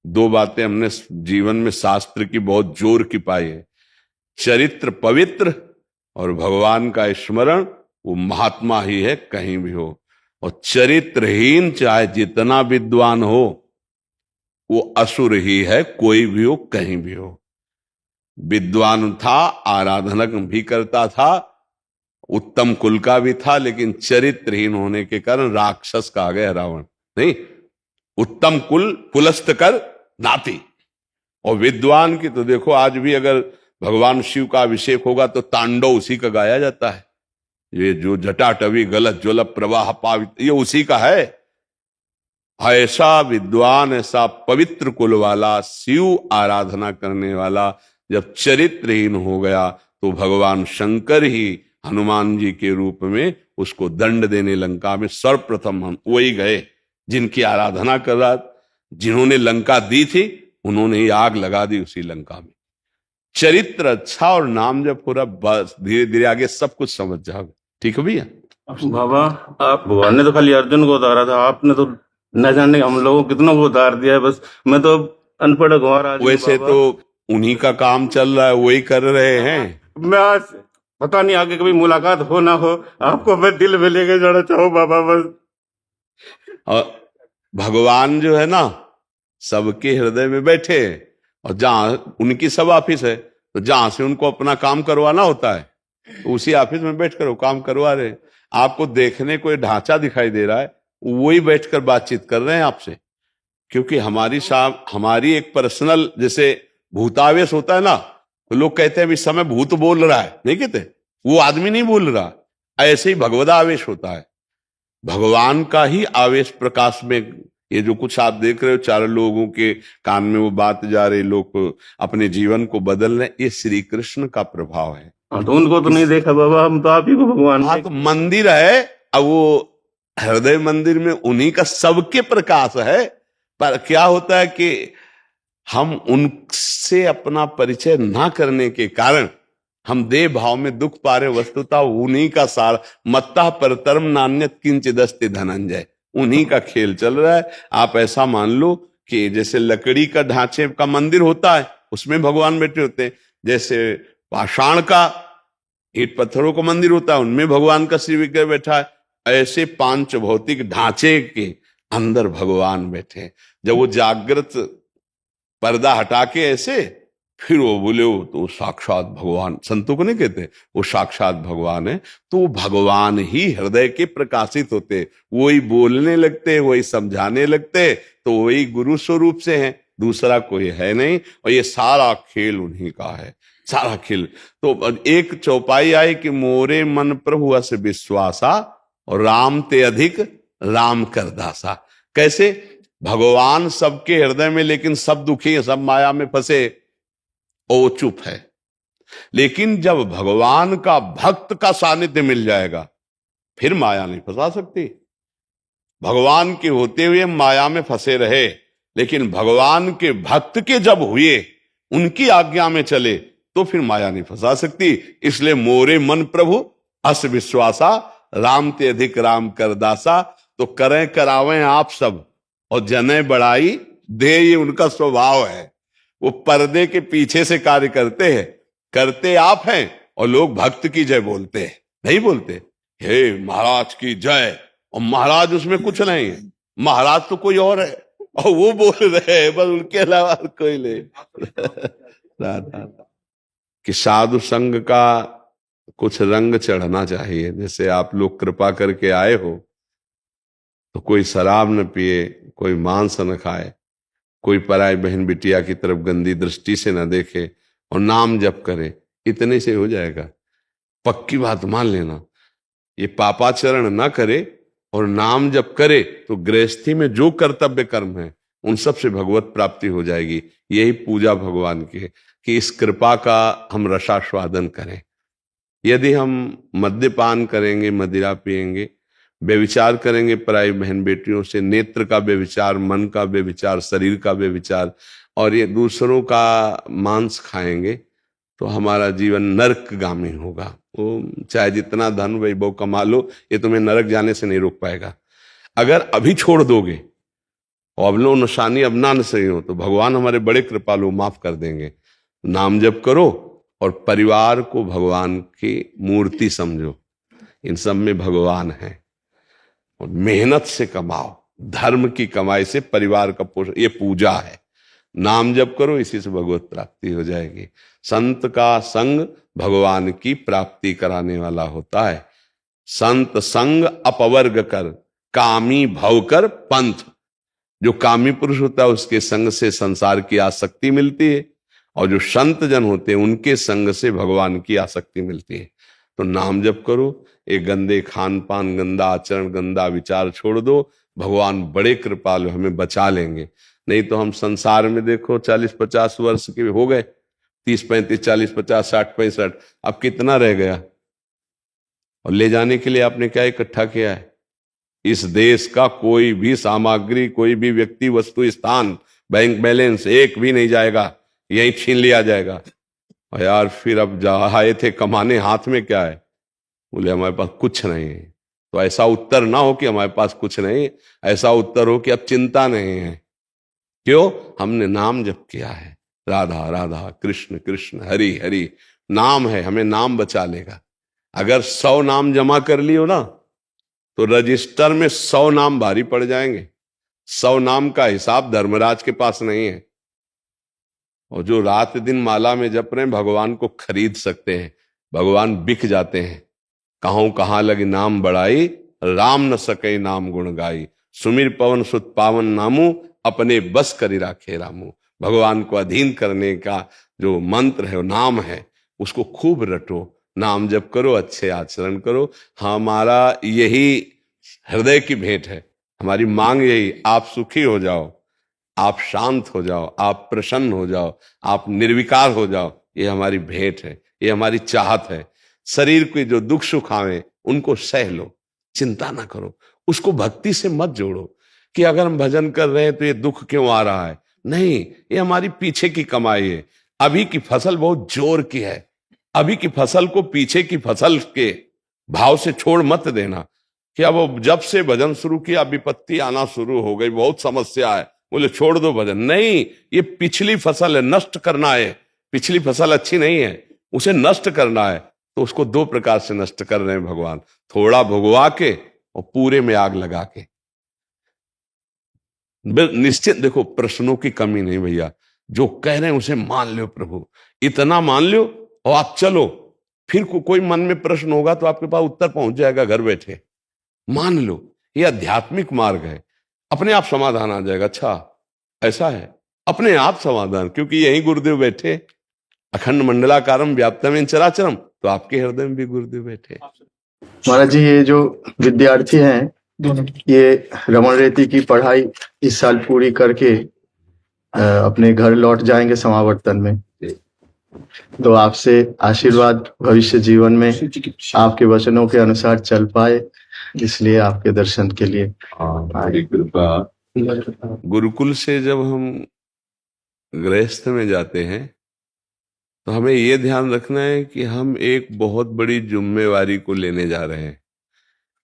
दो बातें हमने जीवन में शास्त्र की बहुत जोर की पाई है, चरित्र पवित्र और भगवान का स्मरण। वो महात्मा ही है कहीं भी हो, और चरित्रहीन चाहे जितना विद्वान हो वो असुर ही है, कोई भी हो कहीं भी हो। विद्वान था, आराधना भी करता था, उत्तम कुल का भी था, लेकिन चरित्रहीन होने के कारण राक्षस कहा गया रावण। नहीं, उत्तम कुल कुलस्त कर नाती। और विद्वान की तो देखो, आज भी अगर भगवान शिव का अभिषेक होगा तो तांडव उसी का गाया जाता है। ये जो जटाटवी गलत ज्वल प्रवाह पावित, ये उसी का है। ऐसा विद्वान, ऐसा पवित्र कुल वाला, शिव आराधना करने वाला जब चरित्रहीन हो गया तो भगवान शंकर ही हनुमान जी के रूप में उसको दंड देने लंका में सर्वप्रथम हम वही गए जिनकी आराधना कर रहा, जिन्होंने लंका दी थी उन्होंने ही आग लगा दी उसी लंका में। चरित्र अच्छा और नाम जब पूरा, बस धीरे धीरे आगे सब कुछ समझ जाओगे। ठीक है भैया? बाबा, आप भगवान ने तो खाली अर्जुन को उतारा था, आपने तो न जाने हम लोगों को कितनों को उतार दिया है। बस मैं तो अनपढ़ गंवार आदमी। वैसे तो उन्हीं का काम चल रहा है, वही कर रहे हैं। मैं आज पता नहीं आगे कभी मुलाकात हो ना हो, आपको मैं दिल में लेके जाना चाहूँ बाबा बस। और भगवान जो है ना सबके हृदय में बैठे हैं, और जहां उनकी सब ऑफिस है, तो जहां से उनको अपना काम करवाना होता है तो उसी ऑफिस में बैठकर वो काम करवा रहे हैं। आपको देखने को ढांचा दिखाई दे रहा है, वही बैठकर बातचीत कर रहे हैं आपसे। क्योंकि हमारी एक पर्सनल, जैसे भूतावेश होता है ना, तो लोग कहते हैं इस समय भूत बोल रहा है, नहीं कहते, वो आदमी नहीं बोल रहा। ऐसे ही भगवदावेश होता है, भगवान का ही आवेश प्रकाश में। ये जो कुछ आप देख रहे हो, चार लोगों के कान में वो बात जा रही, लोग अपने जीवन को बदल रहे, ये श्री कृष्ण का प्रभाव है। तो उनको तो नहीं देखा बाबा, हम तो आप ही को भगवान। हाँ, तो मंदिर है, अब वो हृदय मंदिर में उन्हीं का सबके प्रकाश है। पर क्या होता है कि हम उनसे अपना परिचय ना करने के कारण हम देह भाव में दुख पा रहे। वस्तुतः उन्हीं का सार, मत्ता परतरम नान्यत किंचिदस्ति धनंजय, उन्हीं का खेल चल रहा है। आप ऐसा मान लो कि जैसे लकड़ी का ढांचे का मंदिर होता है उसमें भगवान बैठे होते हैं, जैसे पाषाण का ईंट पत्थरों का मंदिर होता है उनमें भगवान का श्री विग्रह बैठा है, ऐसे पांच भौतिक ढांचे के अंदर भगवान बैठे। जब वो जागृत पर्दा हटा के ऐसे फिर वो बोले हो तो साक्षात भगवान, संतों को नहीं कहते वो साक्षात भगवान है, तो वो भगवान ही हृदय के प्रकाशित होते, वही बोलने लगते, वही समझाने लगते, तो वही गुरु स्वरूप से हैं, दूसरा कोई है नहीं। और ये सारा खेल उन्हीं का है, सारा खेल। तो एक चौपाई आई कि मोरे मन प्रभु अस विश्वासा और राम ते अधिक राम कर दासा। कैसे? भगवान सबके हृदय में, लेकिन सब दुखी है, सब माया में फंसे, और वो चुप है। लेकिन जब भगवान का भक्त का सानिध्य मिल जाएगा फिर माया नहीं फंसा सकती। भगवान के होते हुए माया में फंसे रहे, लेकिन भगवान के भक्त के जब हुए, उनकी आज्ञा में चले, तो फिर माया नहीं फंसा सकती। इसलिए मोरे मन प्रभु अस विश्वासा राम ते अधिक राम कर दासा। तो करें करावें आप सब और जने बढ़ाई दे, ये उनका स्वभाव है। वो पर्दे के पीछे से कार्य करते हैं, करते आप हैं, और लोग भक्त की जय बोलते हैं, नहीं बोलते हे महाराज की जय, और महाराज उसमें कुछ नहीं है, महाराज तो कोई और है और वो बोल रहे हैं, बस उनके अलावा कोई नहीं। कि साधु संग का कुछ रंग चढ़ना चाहिए। जैसे आप लोग कृपा करके आए हो तो कोई शराब न पिए, कोई मांस न खाए, कोई पराई बहन बिटिया की तरफ गंदी दृष्टि से न देखे, और नाम जप करे, इतने से हो जाएगा। पक्की बात मान लेना, ये पापाचरण ना करे और नाम जप करे तो गृहस्थी में जो कर्तव्य कर्म है उन सब से भगवत प्राप्ति हो जाएगी। यही पूजा भगवान की है कि इस कृपा का हम रसास्वादन करें। यदि हम मद्यपान करेंगे, मदिरा पिएंगे, व्यभिचार करेंगे पराई बहन बेटियों से, नेत्र का व्यभिचार, मन का व्यभिचार, शरीर का व्यभिचार, और ये दूसरों का मांस खाएंगे, तो हमारा जीवन नरकगामी होगा। वो चाहे जितना धन वैभव कमा लो, ये तुम्हें नरक जाने से नहीं रोक पाएगा। अगर अभी छोड़ दोगे और अब लो निशानी अब ना सही हो तो भगवान हमारे बड़े कृपालु, माफ कर देंगे। नाम जप करो और परिवार को भगवान की मूर्ति समझो, इन सब में भगवान है। और मेहनत से कमाओ, धर्म की कमाई से परिवार का पोषण, ये पूजा है। नाम जप करो, इसी से भगवत प्राप्ति हो जाएगी। संत का संग भगवान की प्राप्ति कराने वाला होता है। संत संग अपवर्ग कर, कामी भव कर पंथ। जो कामी पुरुष होता है उसके संग से संसार की आसक्ति मिलती है, और जो संत जन होते हैं उनके संग से भगवान की आसक्ति मिलती है। तो नाम जप करो, एक गंदे खान पान, गंदा आचरण, गंदा विचार छोड़ दो, भगवान बड़े कृपालु हमें बचा लेंगे। नहीं तो हम संसार में देखो 40-50 वर्ष के हो गए, 30-35, 40-50, 60-65, अब कितना रह गया? और ले जाने के लिए आपने क्या इकट्ठा किया है? इस देश का कोई भी सामग्री, कोई भी व्यक्ति, वस्तु, स्थान, बैंक बैलेंस एक भी नहीं जाएगा, यही छीन लिया जाएगा। और यार फिर अब जहाँ आए थे कमाने, हाथ में क्या है? बोले हमारे पास कुछ नहीं है। तो ऐसा उत्तर ना हो कि हमारे पास कुछ नहीं, ऐसा उत्तर हो कि अब चिंता नहीं है। क्यों? हमने नाम जप किया है, राधा राधा, कृष्ण कृष्ण, हरि हरि। नाम है, हमें नाम बचा लेगा। अगर 100 नाम जमा कर लियो ना तो रजिस्टर में 100 नाम भारी पड़ जाएंगे। 100 नाम का हिसाब धर्मराज के पास नहीं है। और जो रात दिन माला में जप रहे हैं, भगवान को खरीद सकते हैं, भगवान बिक जाते हैं। कहां लगी नाम बढ़ाई, राम न सके नाम गुण गाई। सुमिर पवन सुत पावन नामू, अपने बस करी राखे रामू। भगवान को अधीन करने का जो मंत्र है, वो नाम है, उसको खूब रटो, नाम जप करो, अच्छे आचरण करो। हमारा यही हृदय की भेंट है, हमारी मांग यही, आप सुखी हो जाओ, आप शांत हो जाओ, आप प्रसन्न हो जाओ, आप निर्विकार हो जाओ। ये हमारी भेंट है, ये हमारी चाहत है। शरीर के जो दुख सुख आवे उनको सह लो, चिंता ना करो, उसको भक्ति से मत जोड़ो कि अगर हम भजन कर रहे हैं तो ये दुख क्यों आ रहा है। नहीं, ये हमारी पीछे की कमाई है। अभी की फसल बहुत जोर की है, अभी की फसल को पीछे की फसल के भाव से छोड़ मत देना कि अब जब से भजन शुरू किया विपत्ति आना शुरू हो गई, बहुत समस्या है, बोले छोड़ दो भजन। नहीं, ये पिछली फसल है, नष्ट करना है। पिछली फसल अच्छी नहीं है, उसे नष्ट करना है। तो उसको 2 प्रकार से नष्ट कर रहे हैं भगवान, थोड़ा भुगवा के और पूरे में आग लगा के। निश्चित देखो, प्रश्नों की कमी नहीं भैया, जो कह रहे हैं उसे मान लो प्रभु, इतना मान लो और आप चलो। फिर कोई मन में प्रश्न होगा तो आपके पास उत्तर पहुंच जाएगा घर बैठे। मान लो, ये आध्यात्मिक मार्ग है, अपने आप समाधान आ जाएगा। अच्छा ऐसा है, अपने आप समाधान, क्योंकि यही गुरुदेव बैठे, अखंड मंडलाकारम व्याप्तमेन चराचरम, तो आपके हृदय में भी गुरुदेव बैठे। महाराज जी, ये जो विद्यार्थी हैं, ये रमन रेती की पढ़ाई इस साल पूरी करके अपने घर लौट जाएंगे समावर्तन में। तो आपसे आशीर्वाद भविष्य जीवन में आपके वचनों के अनुसार चल पाए, इसलिए आपके दर्शन के लिए। बड़ी कृपा। गुरुकुल से जब हम गृहस्थ में जाते हैं तो हमें ये ध्यान रखना है कि हम एक बहुत बड़ी जिम्मेवारी को लेने जा रहे हैं।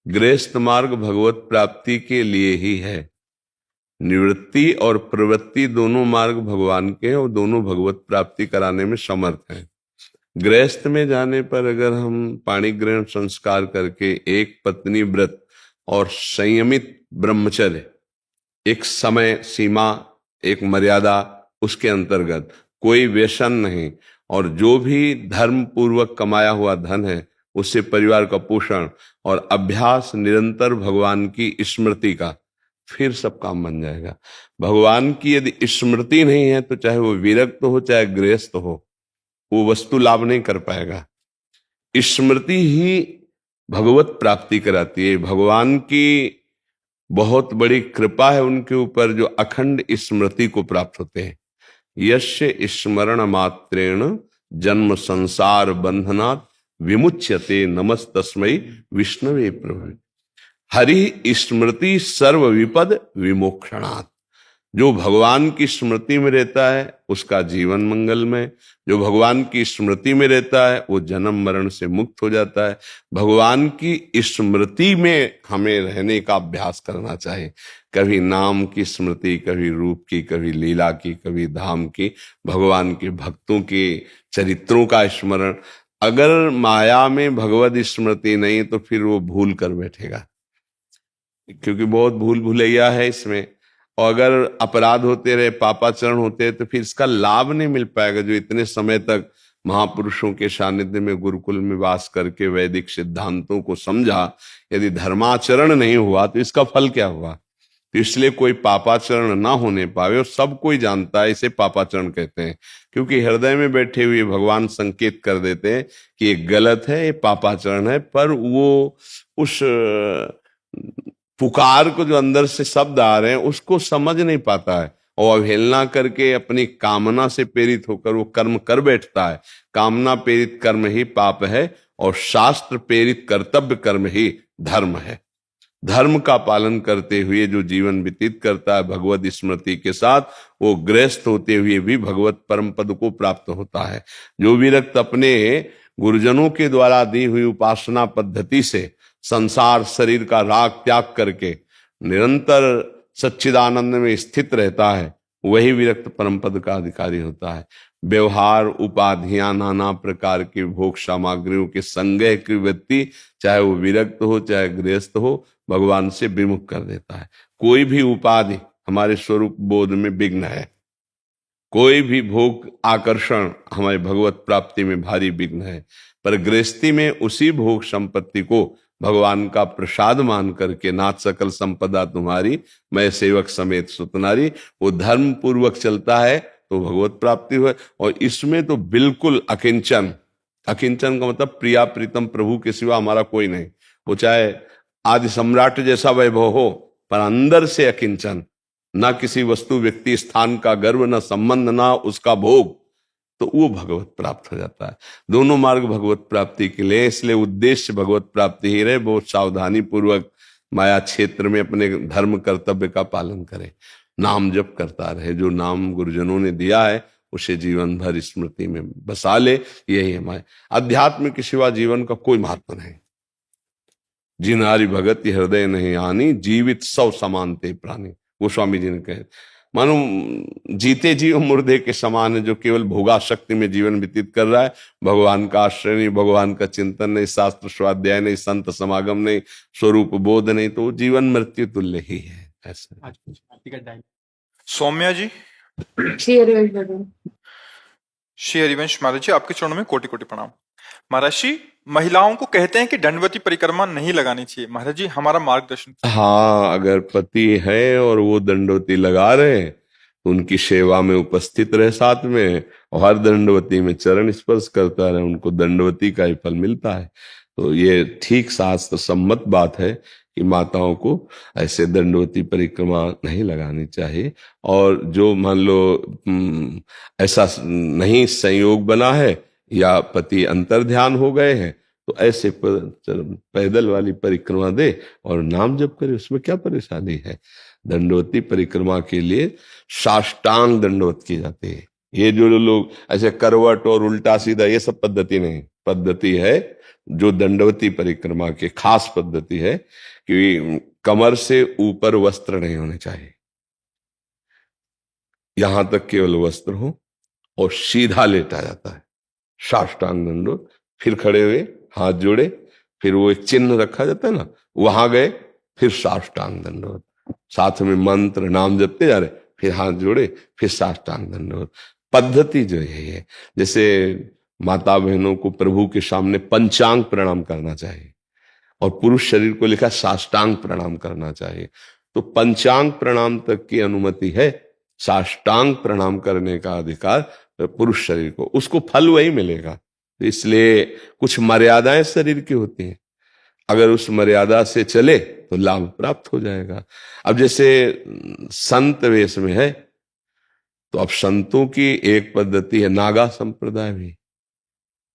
गृहस्थ मार्ग भगवत प्राप्ति के लिए ही है। निवृत्ति और प्रवृत्ति दोनों मार्ग भगवान के हैं और दोनों भगवत प्राप्ति कराने में समर्थ हैं। गृहस्थ में जाने पर अगर हम पाणी ग्रहण संस्कार करके एक पत्नी व्रत और संयमित ब्रह्मचर्य, एक समय सीमा, एक मर्यादा, उसके अंतर्गत कोई व्यसन नहीं, और जो भी धर्म पूर्वक कमाया हुआ धन है उससे परिवार का पोषण और अभ्यास निरंतर भगवान की स्मृति का, फिर सब काम बन जाएगा। भगवान की यदि स्मृति नहीं है तो चाहे वो विरक्त हो चाहे गृहस्थ हो, वो वस्तु लाभ नहीं कर पाएगा। स्मृति ही भगवत प्राप्ति कराती है। भगवान की बहुत बड़ी कृपा है उनके ऊपर जो अखंड स्मृति को प्राप्त होते हैं। यस्य स्मरण मात्रेण जन्म संसार बंधनात् विमुच्यते नमस्तस्मै विष्णवे प्रभु। हरि स्मृति सर्व विपद विमोक्षणात्। जो भगवान की स्मृति में रहता है उसका जीवन मंगलमय, जो भगवान की स्मृति में रहता है वो जन्म मरण से मुक्त हो जाता है। भगवान की स्मृति में हमें रहने का अभ्यास करना चाहिए। कभी नाम की स्मृति, कभी रूप की, कभी लीला की, कभी धाम की, भगवान के भक्तों के चरित्रों का स्मरण। अगर माया में भगवत स्मृति नहीं तो फिर वो भूल कर बैठेगा, क्योंकि बहुत भूल भुलैया है इसमें। और अगर अपराध होते रहे, पापाचरण होते रहे, तो फिर इसका लाभ नहीं मिल पाएगा। जो इतने समय तक महापुरुषों के सानिध्य में गुरुकुल में वास करके वैदिक सिद्धांतों को समझा, यदि धर्माचरण नहीं हुआ तो इसका फल क्या हुआ। तो इसलिए कोई पापाचरण ना होने पावे, और सब कोई जानता है इसे पापाचरण कहते हैं, क्योंकि हृदय में बैठे हुए भगवान संकेत कर देते हैं कि ये गलत है, ये पापाचरण है, पर वो उस पुकार को, जो अंदर से शब्द आ रहे हैं, उसको समझ नहीं पाता है और अवहेलना करके अपनी कामना से प्रेरित होकर वो कर्म कर बैठता है। कामना प्रेरित कर्म ही पाप है और शास्त्र प्रेरित कर्तव्य कर्म ही धर्म है। धर्म का पालन करते हुए जो जीवन व्यतीत करता है भगवत स्मृति के साथ, वो गृहस्थ होते हुए भी भगवत परम पद को प्राप्त होता है। जो विरक्त अपने गुरुजनों के द्वारा दी हुई उपासना पद्धति से संसार शरीर का राग त्याग करके निरंतर सच्चिदानंद में स्थित रहता है, वही विरक्त परम पद का अधिकारी होता है। व्यवहार, उपाधियां, नाना प्रकार की भोग सामग्रियों के संग्रह की व्यक्ति, चाहे वो विरक्त हो चाहे गृहस्थ हो, भगवान से विमुख कर देता है। कोई भी उपाधि हमारे स्वरूप बोध में विघ्न है, कोई भी भोग आकर्षण हमारी भगवत प्राप्ति में भारी विघ्न है। पर गृहस्थी में उसी भोग संपत्ति को भगवान का प्रसाद मान करके, नाथ सकल संपदा तुम्हारी, मैं सेवक समेत सुतनारी, वो धर्म पूर्वक चलता है तो भगवत प्राप्ति हुई। और इसमें तो बिल्कुल अकिंचन, अकिंचन का मतलब प्रिया प्रीतम प्रभु के सिवा हमारा कोई नहीं। वो चाहे आदि सम्राट जैसा वैभव हो, पर अंदर से अकिंचन, ना किसी वस्तु व्यक्ति स्थान का गर्व, ना संबंध, ना उसका भोग, तो वो भगवत प्राप्त हो जाता है। दोनों मार्ग भगवत प्राप्ति के लिए, इसलिए उद्देश्य भगवत प्राप्ति ही रहे। बहुत सावधानी पूर्वक माया क्षेत्र में अपने धर्म कर्तव्य का पालन करे, नाम जप करता रहे, जो नाम गुरुजनों ने दिया है उसे जीवन भर स्मृति में बसा ले। यही हमारे अध्यात्म के सिवा जीवन का कोई महत्व नहीं। जिनारी भगत हृदय नहीं आनी, जीवित सौ समानते प्राणी, वो स्वामी जी ने कहे। मानो जीते जीव मुर्दे के समान है, जो केवल भोगाशक्ति में जीवन व्यतीत कर रहा है, भगवान का आश्रय नहीं, भगवान का चिंतन नहीं, शास्त्र स्वाध्याय नहीं, संत समागम नहीं, स्वरूप बोध नहीं, तो जीवन मृत्यु तुल्य ही है। ऐसा सौम्या जी। श्री हरिवंश बाबा। श्री हरिवंश महाराज जी, आपके चरणों में कोटि कोटि प्रणाम। महाराज जी, महिलाओं को कहते हैं कि दंडवती परिक्रमा नहीं लगानी चाहिए, महाराज जी हमारा मार्गदर्शन। हाँ, अगर पति है और वो दंडवती लगा रहे हैं तो उनकी सेवा में उपस्थित रहे साथ में, और हर दंडवती में चरण स्पर्श करता रहे, उनको दंडवती का ही फल मिलता है। तो ये ठीक शास्त्र सम्मत बात है कि माताओं को ऐसे दंडवती परिक्रमा नहीं लगानी चाहिए। और जो मान लो ऐसा नहीं संयोग बना है या पति अंतर ध्यान हो गए हैं, तो ऐसे पैदल वाली परिक्रमा दे और नाम जप करे, उसमें क्या परेशानी है। दंडवती परिक्रमा के लिए साष्टांग दंडवत की जाती है। ये जो लोग ऐसे करवट और उल्टा सीधा, ये सब पद्धति नहीं, पद्धति है जो दंडवती परिक्रमा के खास पद्धति है कि कमर से ऊपर वस्त्र नहीं होने चाहिए, यहां तक केवल वस्त्र हो, और सीधा लेटा जाता है साष्टांग दंडवत। फिर खड़े हुए, हाथ जोड़े, फिर वो एक चिन्ह रखा जाता है ना, वहां गए, फिर साष्टांग दंडवत, साथ में मंत्र नाम जपते जा रहे, फिर हाथ जोड़े, फिर साष्टांग दंडवत। पद्धति जो है, जैसे माता बहनों को प्रभु के सामने पंचांग प्रणाम करना चाहिए, और पुरुष शरीर को लिखा साष्टांग प्रणाम करना चाहिए। तो पंचांग प्रणाम तक की अनुमति है, साष्टांग प्रणाम करने का अधिकार पुरुष शरीर को, उसको फल वही मिलेगा। इसलिए कुछ मर्यादाएं शरीर की होती हैं, अगर उस मर्यादा से चले तो लाभ प्राप्त हो जाएगा। अब जैसे संत वेश में है, तो अब संतों की एक पद्धति है, नागा संप्रदाय भी,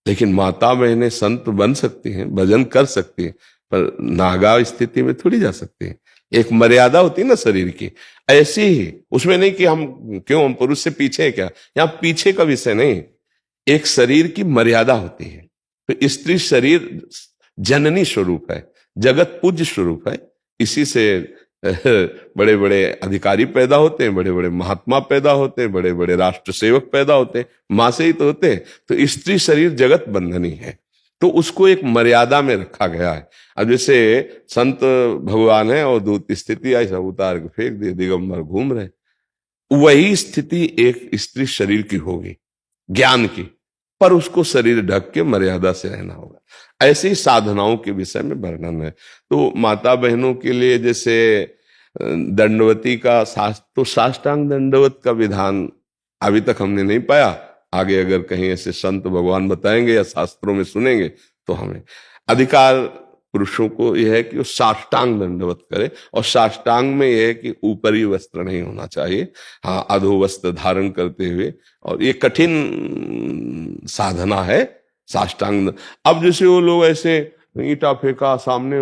लेकिन माता बहनें संत बन सकती हैं, भजन कर सकती हैं, पर नागा स्थिति में थोड़ी जा सकती हैं। एक मर्यादा होती है ना शरीर की, ऐसी ही उसमें नहीं कि हम क्यों हम पुरुष से पीछे हैं क्या, यहाँ पीछे का विषय नहीं, एक शरीर की मर्यादा होती है। तो स्त्री शरीर जननी स्वरूप है, जगत पूज्य स्वरूप है, इसी से बड़े बड़े अधिकारी पैदा होते हैं, बड़े बड़े महात्मा पैदा होते हैं, बड़े बड़े राष्ट्र सेवक पैदा होते हैं, मां से ही तो होते हैं। तो स्त्री शरीर जगत बंधनी है, तो उसको एक मर्यादा में रखा गया है। अब जैसे संत भगवान है और दूत स्थिति आई, सब उतार के फेंक दिए, दिगंबर घूम रहे, वही स्थिति एक स्त्री शरीर की होगी ज्ञान की, पर उसको शरीर ढक के मर्यादा से रहना होगा। ऐसे ही साधनाओं के विषय में वर्णन है। तो माता बहनों के लिए जैसे दंडवती का तो साष्टांग दंडवत का विधान अभी तक हमने नहीं पाया, आगे अगर कहीं ऐसे संत भगवान बताएंगे या शास्त्रों में सुनेंगे तो हमें अधिकार पुरुषों को यह है कि वो साष्टांग दंडवत करे, और साष्टांग में यह है कि ऊपरी वस्त्र नहीं होना चाहिए, हाँ अधो वस्त्र धारण करते हुए, और ये कठिन साधना है साष्टांग। अब जैसे वो लोग ऐसे ईंटा फेंका सामने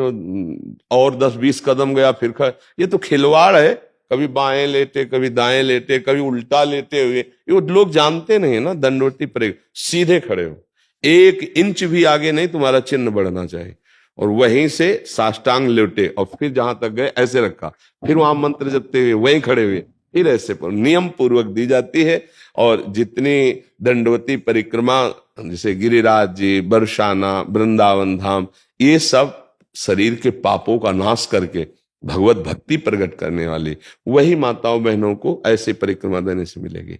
और 10-20 कदम गया फिर ये तो खिलवाड़ है, कभी बाएं लेटे कभी दाएं लेटे कभी उल्टा लेटे हुए, ये लोग जानते नहीं है ना। दंडवती पर सीधे खड़े हो, 1 इंच भी आगे नहीं तुम्हारा चिन्ह बढ़ना चाहिए, और वहीं से साष्टांग लेटे और फिर जहां तक गए ऐसे रखा, फिर वहां मंत्र जपते हुए वहीं खड़े हुए, फिर ऐसे पर नियम पूर्वक दी जाती है। और जितनी दंडवती परिक्रमा जैसे गिरिराज जी, बरसाना, वृंदावन धाम, ये सब शरीर के पापों का नाश करके भगवत भक्ति प्रकट करने वाली वही माताओं बहनों को ऐसे परिक्रमा देने से मिलेगी।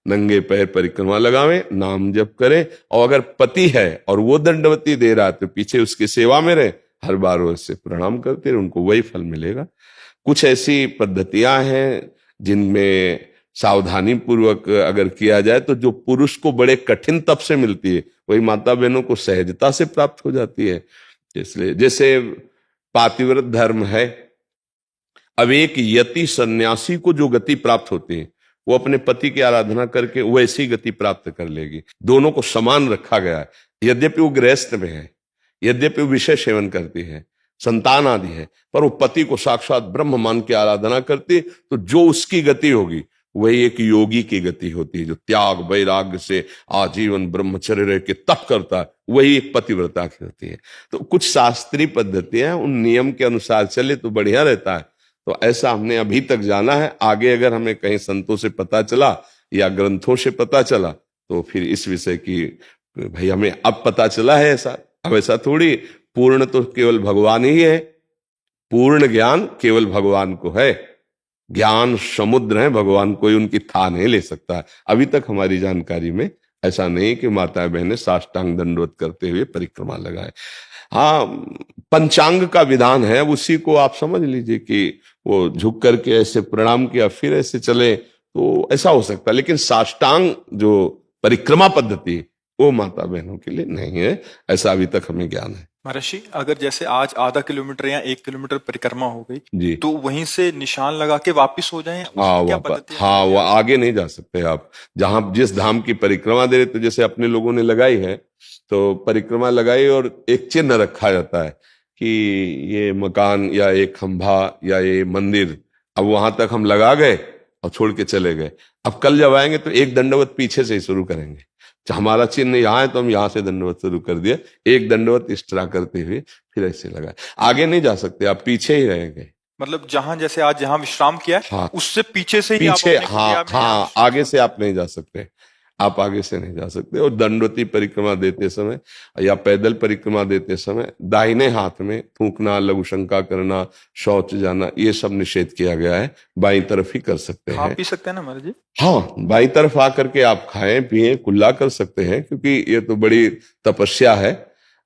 नंगे पैर परिक्रमा लगावे, नाम जप करें, और अगर पति है और वो दंडवती दे रहा है तो पीछे उसकी सेवा में रहे, हर बार वो इससे प्रणाम करते रहे, उनको वही फल मिलेगा। कुछ ऐसी पद्धतियां हैं जिनमें सावधानी पूर्वक अगर किया जाए तो जो पुरुष को बड़े कठिन तप से मिलती है वही माता बहनों को सहजता से प्राप्त हो जाती है। इसलिए जैसे पातिव्रत धर्म है, अब एक यति सन्यासी को जो गति प्राप्त होती है वो अपने पति की आराधना करके वैसी गति प्राप्त कर लेगी। दोनों को समान रखा गया है, यद्यपि वो गृहस्थ में है, यद्यपि वो विषय सेवन करती है, संतान आदि है, पर वो पति को साक्षात ब्रह्म मान के आराधना करती, तो जो उसकी गति होगी वही एक योगी की गति होती है, जो त्याग वैराग्य से आजीवन ब्रह्मचर्य रह के तप करता है, वही एक पतिव्रता की होती है। तो कुछ शास्त्रीय पद्धतियां उन नियम के अनुसार चले तो बढ़िया रहता है। तो ऐसा हमने अभी तक जाना है, आगे अगर हमें कहीं संतों से पता चला या ग्रंथों से पता चला तो फिर इस विषय की भाई हमें अब पता चला है ऐसा, अब ऐसा थोड़ी, पूर्ण तो केवल भगवान ही है, पूर्ण ज्ञान केवल भगवान को है, ज्ञान समुद्र है, भगवान कोई उनकी था नहीं ले सकता। अभी तक हमारी जानकारी में ऐसा नहीं कि माता बहनें साष्टांग दंडवत करते हुए परिक्रमा लगाए। हाँ, पंचांग का विधान है, उसी को आप समझ लीजिए कि वो झुक करके ऐसे प्रणाम किया फिर ऐसे चले, तो ऐसा हो सकता है, लेकिन साष्टांग जो परिक्रमा पद्धति वो माता बहनों के लिए नहीं है, ऐसा अभी तक हमें ज्ञान है। महर्षि, अगर जैसे आज आधा किलोमीटर या 1 किलोमीटर परिक्रमा हो गई जी, तो वहीं से निशान लगा के वापिस हो जाएं, हाँ क्या वापस, पद्धति है? हाँ वो आगे नहीं जा सकते आप, जहां जिस धाम की परिक्रमा दे रहे, तो जैसे अपने लोगों ने लगाई है तो परिक्रमा लगाई और एक चिन्ह रखा जाता है कि ये मकान या ये खंभा या ये मंदिर, अब वहां तक हम लगा गए और छोड़ के चले गए। अब कल जब आएंगे तो एक दंडवत पीछे से ही शुरू करेंगे, हमारा चिन्ह यहाँ है तो हम यहाँ से दंडवत शुरू कर दिया, एक दंडवत इस तरह करते हुए फिर ऐसे लगाए, आगे नहीं जा सकते आप, पीछे ही रहेंगे। मतलब जहां जैसे आज जहां विश्राम किया है, हाँ, उससे पीछे से ही पीछे, आप अपने हाँ क्रिया में हाँ, आगे से आप नहीं जा सकते, आप आगे से नहीं जा सकते। और दंडवती परिक्रमा देते समय या पैदल परिक्रमा देते समय दाहिने हाथ में थूकना, लघु शंका करना, शौच जाना, ये सब निषेध किया गया है, बाईं तरफ ही कर सकते खा हैं। पी सकते हैं ना महाराज जी? हाँ, बाईं तरफ आकर के आप खाएं पिएं, कुल्ला कर सकते हैं, क्योंकि ये तो बड़ी तपस्या है।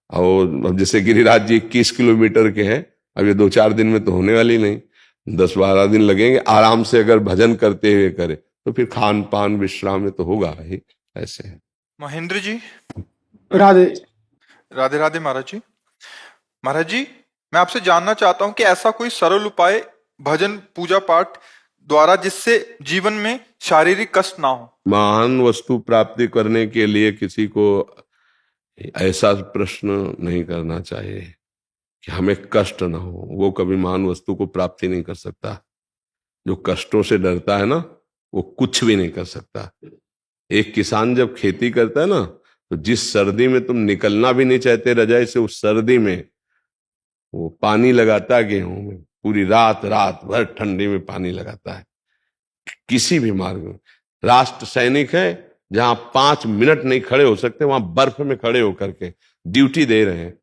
और जैसे गिरिराज जी 21 किलोमीटर के हैं, अब ये 2-4 दिन में तो होने वाली नहीं, 10-12 दिन लगेंगे। आराम से अगर भजन करते हुए करे तो फिर खान पान विश्राम में तो होगा ही। ऐसे है। महेंद्र जी, राधे राधे राधे महाराज जी। महाराज जी, मैं आपसे जानना चाहता हूं कि ऐसा कोई सरल उपाय भजन पूजा पाठ द्वारा जिससे जीवन में शारीरिक कष्ट ना हो। महान वस्तु प्राप्ति करने के लिए किसी को ऐसा प्रश्न नहीं करना चाहिए। कि हमें कष्ट ना हो, वो कभी महान वस्तु को प्राप्ति नहीं कर सकता। जो कष्टों से डरता है ना, वो कुछ भी नहीं कर सकता। एक किसान जब खेती करता है ना, तो जिस सर्दी में तुम निकलना भी नहीं चाहते रजाई से, उस सर्दी में वो पानी लगाता है गेहूं में, पूरी रात रात भर ठंडी में पानी लगाता है। किसी भी मार्ग में राष्ट्र सैनिक है, जहां 5 मिनट नहीं खड़े हो सकते, वहां बर्फ में खड़े होकर के ड्यूटी दे रहे हैं।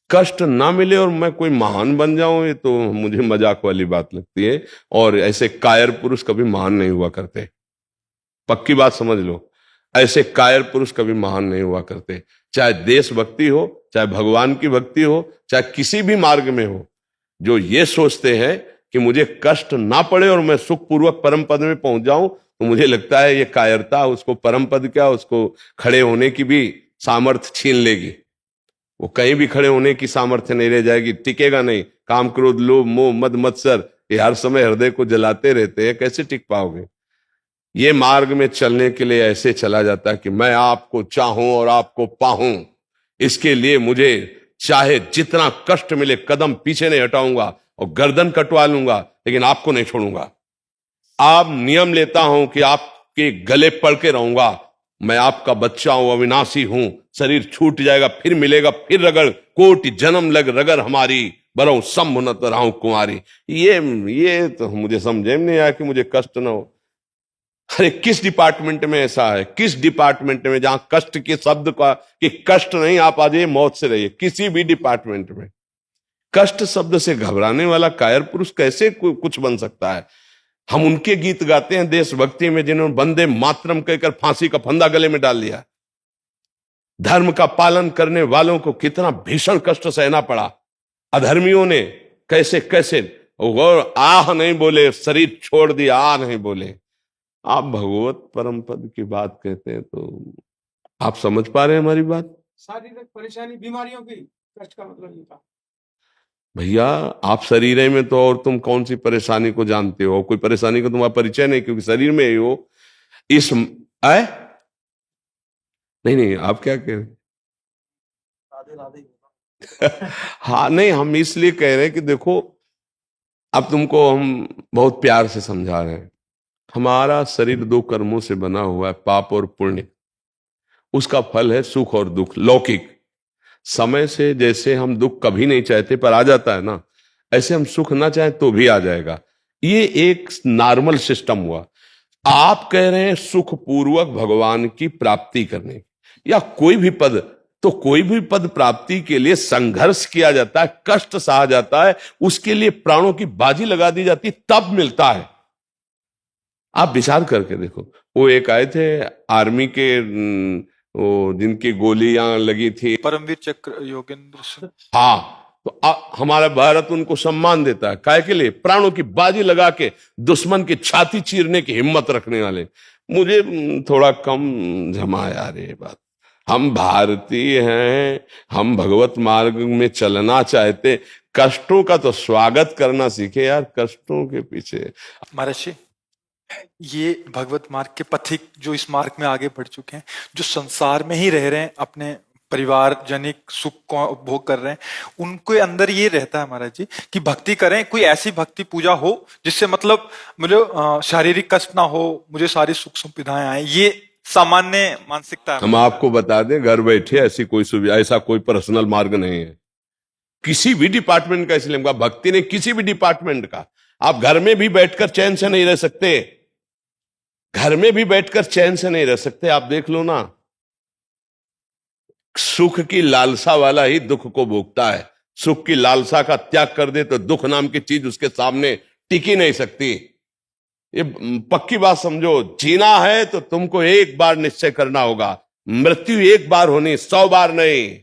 कष्ट ना मिले और मैं कोई महान बन जाऊं, ये तो मुझे मजाक वाली बात लगती है। और ऐसे कायर पुरुष कभी महान नहीं हुआ करते, पक्की बात समझ लो। ऐसे कायर पुरुष कभी महान नहीं हुआ करते, चाहे देशभक्ति हो, चाहे भगवान की भक्ति हो, चाहे किसी भी मार्ग में हो। जो ये सोचते हैं कि मुझे कष्ट ना पड़े और मैं सुखपूर्वक परम पद में पहुंच जाऊं, तो मुझे लगता है ये कायरता उसको परम पद क्या, उसको खड़े होने की भी सामर्थ्य छीन लेगी। वो कहीं भी खड़े होने की सामर्थ्य नहीं रह जाएगी, टिकेगा नहीं। काम, क्रोध, लोभ, मोह, मद, मत्सर, ये हर समय हृदय को जलाते रहते हैं, कैसे टिक पाओगे? ये मार्ग में चलने के लिए ऐसे चला जाता है कि मैं आपको चाहूं और आपको पाहूं, इसके लिए मुझे चाहे जितना कष्ट मिले कदम पीछे नहीं हटाऊंगा और गर्दन कटवा लूंगा, लेकिन आपको नहीं छोड़ूंगा। आप नियम लेता हूं कि आपके गले पड़ के रहूंगा, मैं आपका बच्चा हूं, अविनाशी हूं। शरीर छूट जाएगा, फिर मिलेगा, फिर रगड़, कोटि जन्म लग रगर हमारी, बरऊं संभुनत रहूं कुंवारी। ये तो मुझे समझे में नहीं आया कि मुझे कष्ट ना हो। अरे किस डिपार्टमेंट में ऐसा है, किस डिपार्टमेंट में जहां कष्ट के शब्द का कि कष्ट नहीं, आप आ जाइए मौत से रहिए। किसी भी डिपार्टमेंट में कष्ट शब्द से घबराने वाला कायर पुरुष कैसे कुछ बन सकता है? हम उनके गीत गाते हैं देशभक्ति में, जिन्होंने वंदे मातरम कहकर फांसी का फंदा गले में डाल लिया। धर्म का पालन करने वालों को कितना भीषण कष्ट सहना पड़ा। अधर्मियों ने कैसे कैसे आह नहीं बोले, शरीर छोड़ दिया, आ नहीं बोले। आप भगवत परम पद की बात कहते हैं, तो आप समझ पा रहे हैं हमारी बात? शारीरिक परेशानी, बीमारियों की कष्ट का मतलब ये था। भैया आप शरीर में तो, और तुम कौन सी परेशानी को जानते हो? कोई परेशानी का तुम्हारा परिचय नहीं, क्योंकि शरीर में ही हो। इस आए नहीं, आप क्या कह रहे हैं? हाँ नहीं, हम इसलिए कह रहे हैं कि देखो, अब तुमको हम बहुत प्यार से समझा रहे हैं। हमारा शरीर 2 कर्मों से बना हुआ है, पाप और पुण्य। उसका फल है सुख और दुख, लौकिक। समय से जैसे हम दुख कभी नहीं चाहते पर आ जाता है ना, ऐसे हम सुख ना चाहे तो भी आ जाएगा। ये एक नॉर्मल सिस्टम हुआ। आप कह रहे हैं सुख पूर्वक भगवान की प्राप्ति करने, या कोई भी पद, तो कोई भी पद प्राप्ति के लिए संघर्ष किया जाता है, कष्ट सहा जाता है, उसके लिए प्राणों की बाजी लगा दी जाती, तब मिलता है। आप विचार करके देखो, वो एक आए थे आर्मी के, वो जिनकी गोलियां लगी थी, परमवीर चक्र योगेंद्र सिंह। हाँ, तो हमारा भारत उनको सम्मान देता है, काय के लिए? प्राणों की बाजी लगा के दुश्मन की छाती चीरने की हिम्मत रखने वाले। मुझे थोड़ा कम जमा यार ये बात। हम भारतीय हैं, हम भगवत मार्ग में चलना चाहते, कष्टों का तो स्वागत करना सीखे यार, कष्टों के पीछे। महर्षि, ये भगवत मार्ग के पथिक जो इस मार्ग में आगे बढ़ चुके हैं, जो संसार में ही रह रहे हैं, अपने परिवार जनिक सुख को उपभोग कर रहे हैं, उनके अंदर ये रहता है महाराज जी कि भक्ति करें, कोई ऐसी भक्ति पूजा हो जिससे मतलब मुझे शारीरिक कष्ट ना हो, मुझे सारी सुख सुविधाएं आए। ये सामान्य मानसिकता है। हम आपको बता दें, घर बैठे ऐसी कोई सुविधा, ऐसा कोई पर्सनल मार्ग नहीं है किसी भी डिपार्टमेंट का। इसलिए भक्ति ने किसी भी डिपार्टमेंट का, आप घर में भी बैठकर चैन से नहीं रह सकते, घर में भी बैठकर चैन से नहीं रह सकते। आप देख लो ना, सुख की लालसा वाला ही दुख को भोगता है। सुख की लालसा का त्याग कर दे तो दुख नाम की चीज उसके सामने टिकी नहीं सकती। ये पक्की बात समझो। जीना है तो तुमको एक बार निश्चय करना होगा, मृत्यु एक बार होनी, 100 बार नहीं।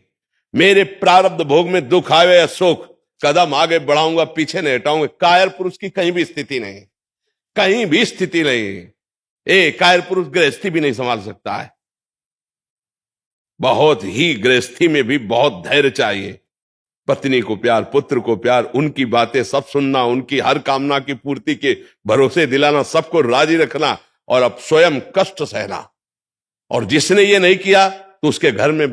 मेरे प्रारब्ध भोग में दुख आवे या सुख, कदम आगे बढ़ाऊंगा, पीछे नहीं हटाऊंगा। कायर पुरुष की कहीं भी स्थिति नहीं, कहीं भी स्थिति नहीं। कायर पुरुष गृहस्थी भी नहीं संभाल सकता है। बहुत ही गृहस्थी में भी बहुत धैर्य चाहिए। पत्नी को प्यार, पुत्र को प्यार, उनकी बातें सब सुनना, उनकी हर कामना की पूर्ति के भरोसे दिलाना, सबको राजी रखना, और अब स्वयं कष्ट सहना। और जिसने ये नहीं किया तो उसके घर में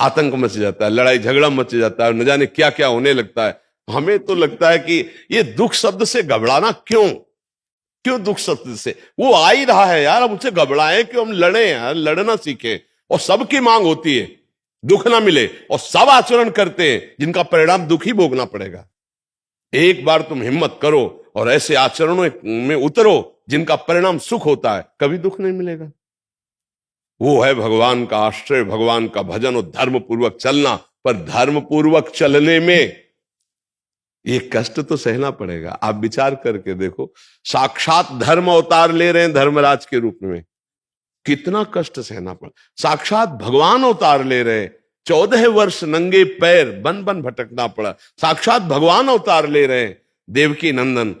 आतंक मच जाता है, लड़ाई झगड़ा मच जाता है, न जाने क्या क्या होने लगता है। हमें तो लगता है कि ये दुख शब्द से घबराना क्यों दुख शब्द से? वो आ ही रहा है यार, हम उससे घबराएं क्यों? हम लड़े यार, लड़ना सीखे। और सबकी मांग होती है दुख ना मिले, और सब आचरण करते हैं जिनका परिणाम दुख ही भोगना पड़ेगा। एक बार तुम हिम्मत करो और ऐसे आचरणों में उतरो जिनका परिणाम सुख होता है, कभी दुख नहीं मिलेगा। वो है भगवान का आश्रय, भगवान का भजन और धर्म पूर्वक चलना। पर धर्म पूर्वक चलने में ये कष्ट तो सहना पड़ेगा। आप विचार करके देखो, साक्षात धर्म अवतार ले रहे हैं धर्मराज के रूप में, कितना कष्ट सहना पड़ा। साक्षात भगवान अवतार ले रहे, 14 वर्ष नंगे पैर बन बन भटकना पड़ा। साक्षात भगवान अवतार ले रहे, देवकी नंदन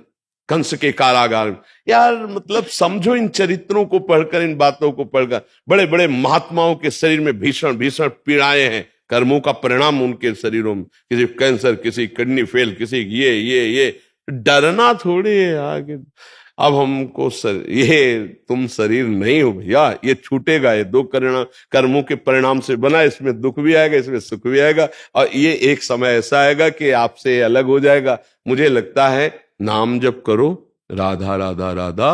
कंस के कारागार में। यार मतलब समझो, इन चरित्रों को पढ़कर, इन बातों को पढ़कर, बड़े बड़े महात्माओं के शरीर में भीषण भीषण पीड़ाएं हैं, कर्मों का परिणाम उनके शरीरों में, किसी कैंसर, किसी किडनी फेल, किसी ये डरना थोड़ी है आगे। अब हमको ये तुम शरीर नहीं हो भैया, ये छूटेगा, ये दो कर्मों के परिणाम से बना, इसमें दुख भी आएगा, इसमें सुख भी आएगा, और ये एक समय ऐसा आएगा कि आपसे अलग हो जाएगा। मुझे लगता है नाम जप करो, राधा राधा राधा,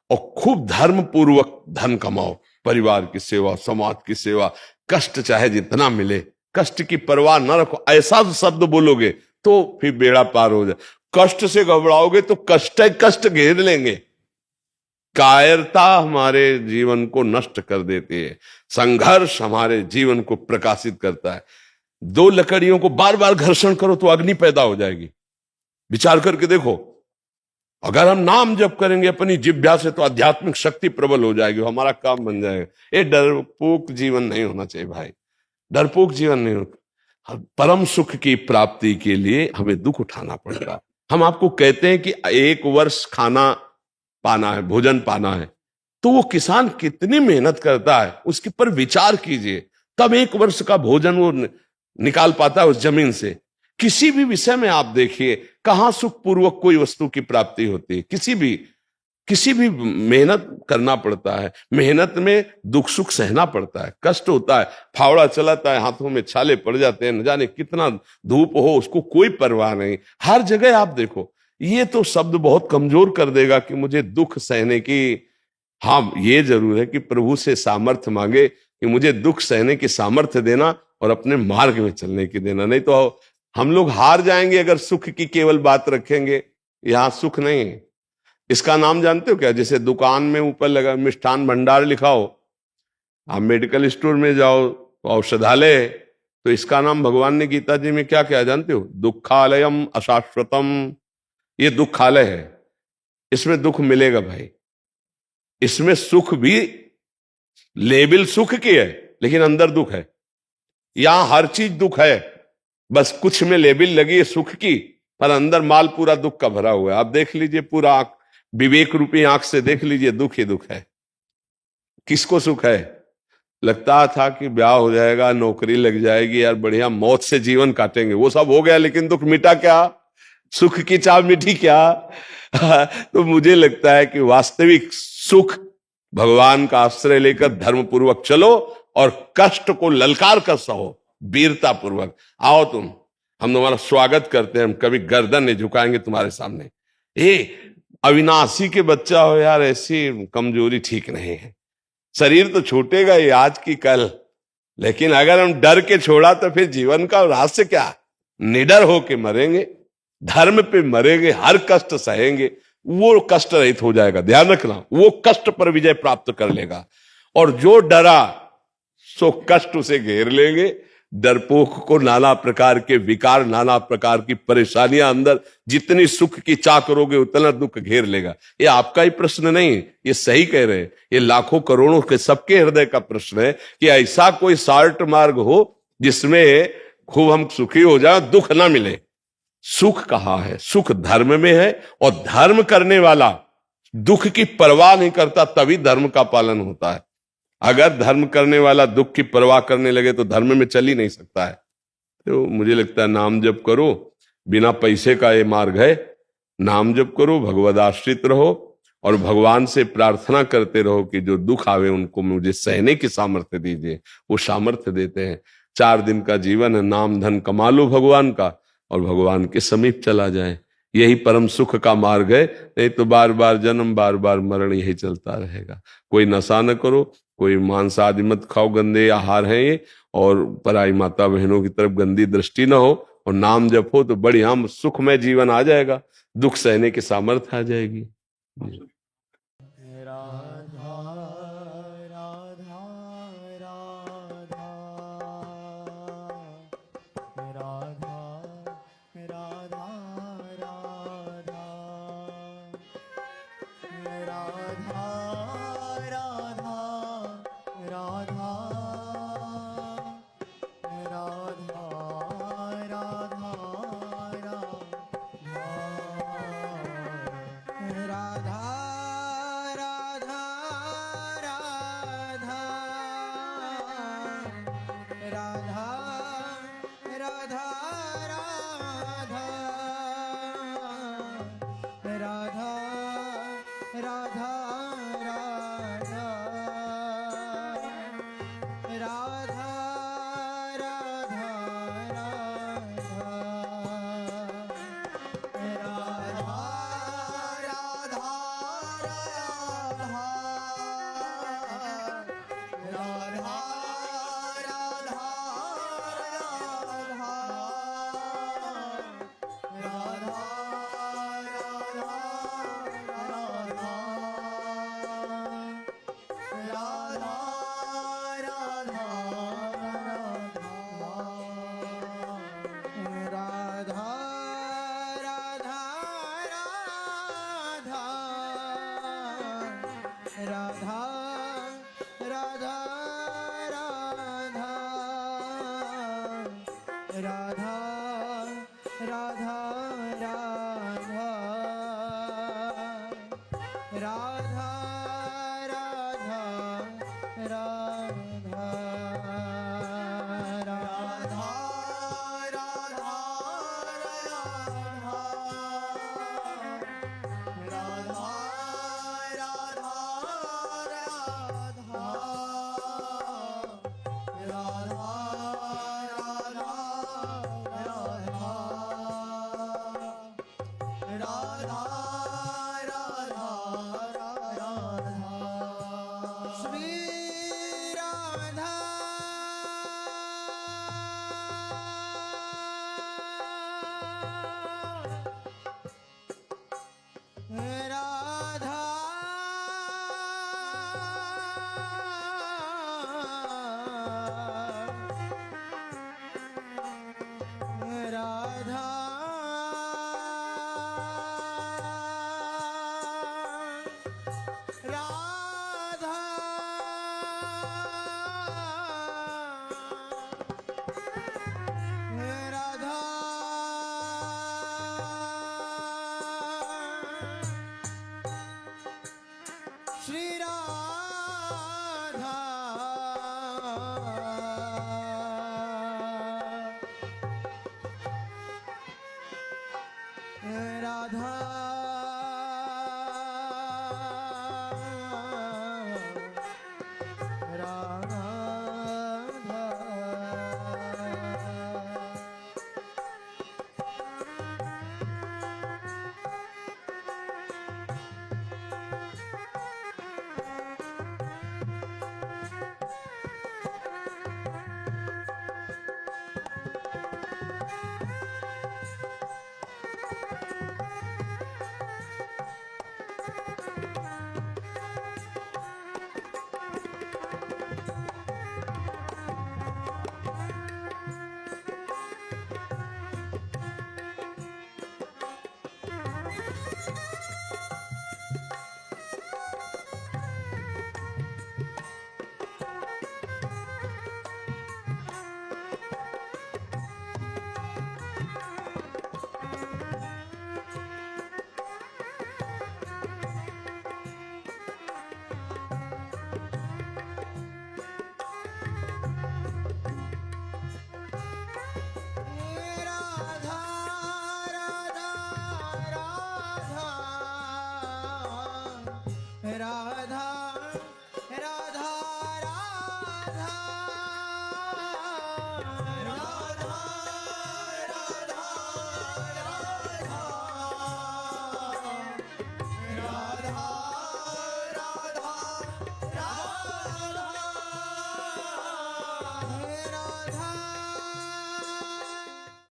और खूब धर्म पूर्वक धन कमाओ, परिवार की सेवा, समाज की सेवा, कष्ट चाहे जितना मिले, कष्ट की परवाह न रखो। ऐसा शब्द बोलोगे तो फिर बेड़ा पार हो जाए। कष्ट से घबराओगे तो कष्ट घेर लेंगे। कायरता हमारे जीवन को नष्ट कर देती है, संघर्ष हमारे जीवन को प्रकाशित करता है। दो लकड़ियों को बार बार घर्षण करो तो अग्नि पैदा हो जाएगी। विचार करके देखो, अगर हम नाम जप करेंगे अपनी जिह्वा से तो आध्यात्मिक शक्ति प्रबल हो जाएगी, हमारा काम बन जाएगा। ये डरपोक जीवन नहीं होना चाहिए भाई, डरपोक जीवन नहीं होता। परम सुख की प्राप्ति के लिए हमें दुख उठाना पड़ेगा। हम आपको कहते हैं कि 1 वर्ष खाना पाना है, भोजन पाना है, तो वो किसान कितनी मेहनत करता है उसके पर विचार कीजिए, तब 1 वर्ष का भोजन वो निकाल पाता है उस जमीन से। किसी भी विषय में आप देखिए, कहां सुख पूर्वक कोई वस्तु की प्राप्ति होती है? किसी भी मेहनत करना पड़ता है, मेहनत में दुख सुख सहना पड़ता है, कष्ट होता है, फावड़ा चलाता है, हाथों में छाले पड़ जाते हैं, न जाने कितना धूप हो उसको कोई परवाह नहीं। हर जगह आप देखो, ये तो शब्द बहुत कमजोर कर देगा कि मुझे दुख सहने की। हाँ, ये जरूर है कि प्रभु से सामर्थ्य मांगे कि मुझे दुख सहने की सामर्थ्य देना और अपने मार्ग में चलने की देना। नहीं तो हम लोग हार जाएंगे अगर सुख की केवल बात रखेंगे। यहां सुख नहीं है। इसका नाम जानते हो क्या? जैसे दुकान में ऊपर लगा मिष्ठान भंडार लिखा हो, आप मेडिकल स्टोर में जाओ तो औषधालय, तो इसका नाम भगवान ने गीता जी में क्या क्या जानते हो? दुखालयम अशाश्वतम। ये दुखालय है, इसमें दुख मिलेगा भाई। इसमें सुख भी लेबल सुख की है, लेकिन अंदर दुख है। यहां हर चीज दुख है, बस कुछ में लेबल लगी है सुख की, पर अंदर माल पूरा दुख का भरा हुआ है। आप देख लीजिए, पूरा विवेक रूपी आंख से देख लीजिए, दुख ही दुख है। किसको सुख है? लगता था कि ब्याह हो जाएगा, नौकरी लग जाएगी, यार बढ़िया मौत से जीवन काटेंगे, वो सब हो गया, लेकिन दुख मिटा क्या? सुख की चाह मिटी क्या? तो मुझे लगता है कि वास्तविक सुख भगवान का आश्रय लेकर धर्म पूर्वक चलो और कष्ट को ललकार कर सहो, वीरता पूर्वक। आओ तुम, हम तुम्हारा स्वागत करते हैं, हम कभी गर्दन नहीं झुकाएंगे तुम्हारे सामने। अविनाशी के बच्चा हो यार, ऐसी कमजोरी ठीक नहीं है। शरीर तो छूटेगा ये आज की कल, लेकिन अगर हम डर के छोड़ा तो फिर जीवन का रहस्य क्या? निडर होके मरेंगे, धर्म पे मरेंगे, हर कष्ट सहेंगे, वो कष्ट रहित हो जाएगा। ध्यान रखना, वो कष्ट पर विजय प्राप्त कर लेगा। और जो डरा सो कष्ट उसे घेर लेंगे। डरपोक को नाना प्रकार के विकार, नाना प्रकार की परेशानियां अंदर, जितनी सुख की चाह करोगे उतना दुख घेर लेगा। ये आपका ही प्रश्न नहीं, ये सही कह रहे हैं, ये लाखों करोड़ों के सबके हृदय का प्रश्न है कि ऐसा कोई शार्ट मार्ग हो जिसमें खूब हम सुखी हो जाए, दुख ना मिले। सुख कहाँ है? सुख धर्म में है, और धर्म करने वाला दुख की परवाह नहीं करता, तभी धर्म का पालन होता है। अगर धर्म करने वाला दुख की परवाह करने लगे तो धर्म में चल ही नहीं सकता है। तो मुझे लगता है नाम जप करो, बिना पैसे का ये मार्ग है। नाम जप करो, भगवद आश्रित रहो और भगवान से प्रार्थना करते रहो कि जो दुख आवे उनको मुझे सहने की सामर्थ्य दीजिए। वो सामर्थ्य देते हैं। 4 दिन का जीवन है, नाम धन कमा लो भगवान का और भगवान के समीप चला जाए। यही परम सुख का मार्ग है, नहीं तो बार बार जन्म बार बार मरण यही चलता रहेगा। कोई नशा न करो, कोई मांस आदि मत खाओ, गंदे आहार हैं ये, और पराई माता बहनों की तरफ गंदी दृष्टि न हो, और नाम जपो तो बढ़िया सुखमय जीवन आ जाएगा, दुख सहने की सामर्थ्य आ जाएगी।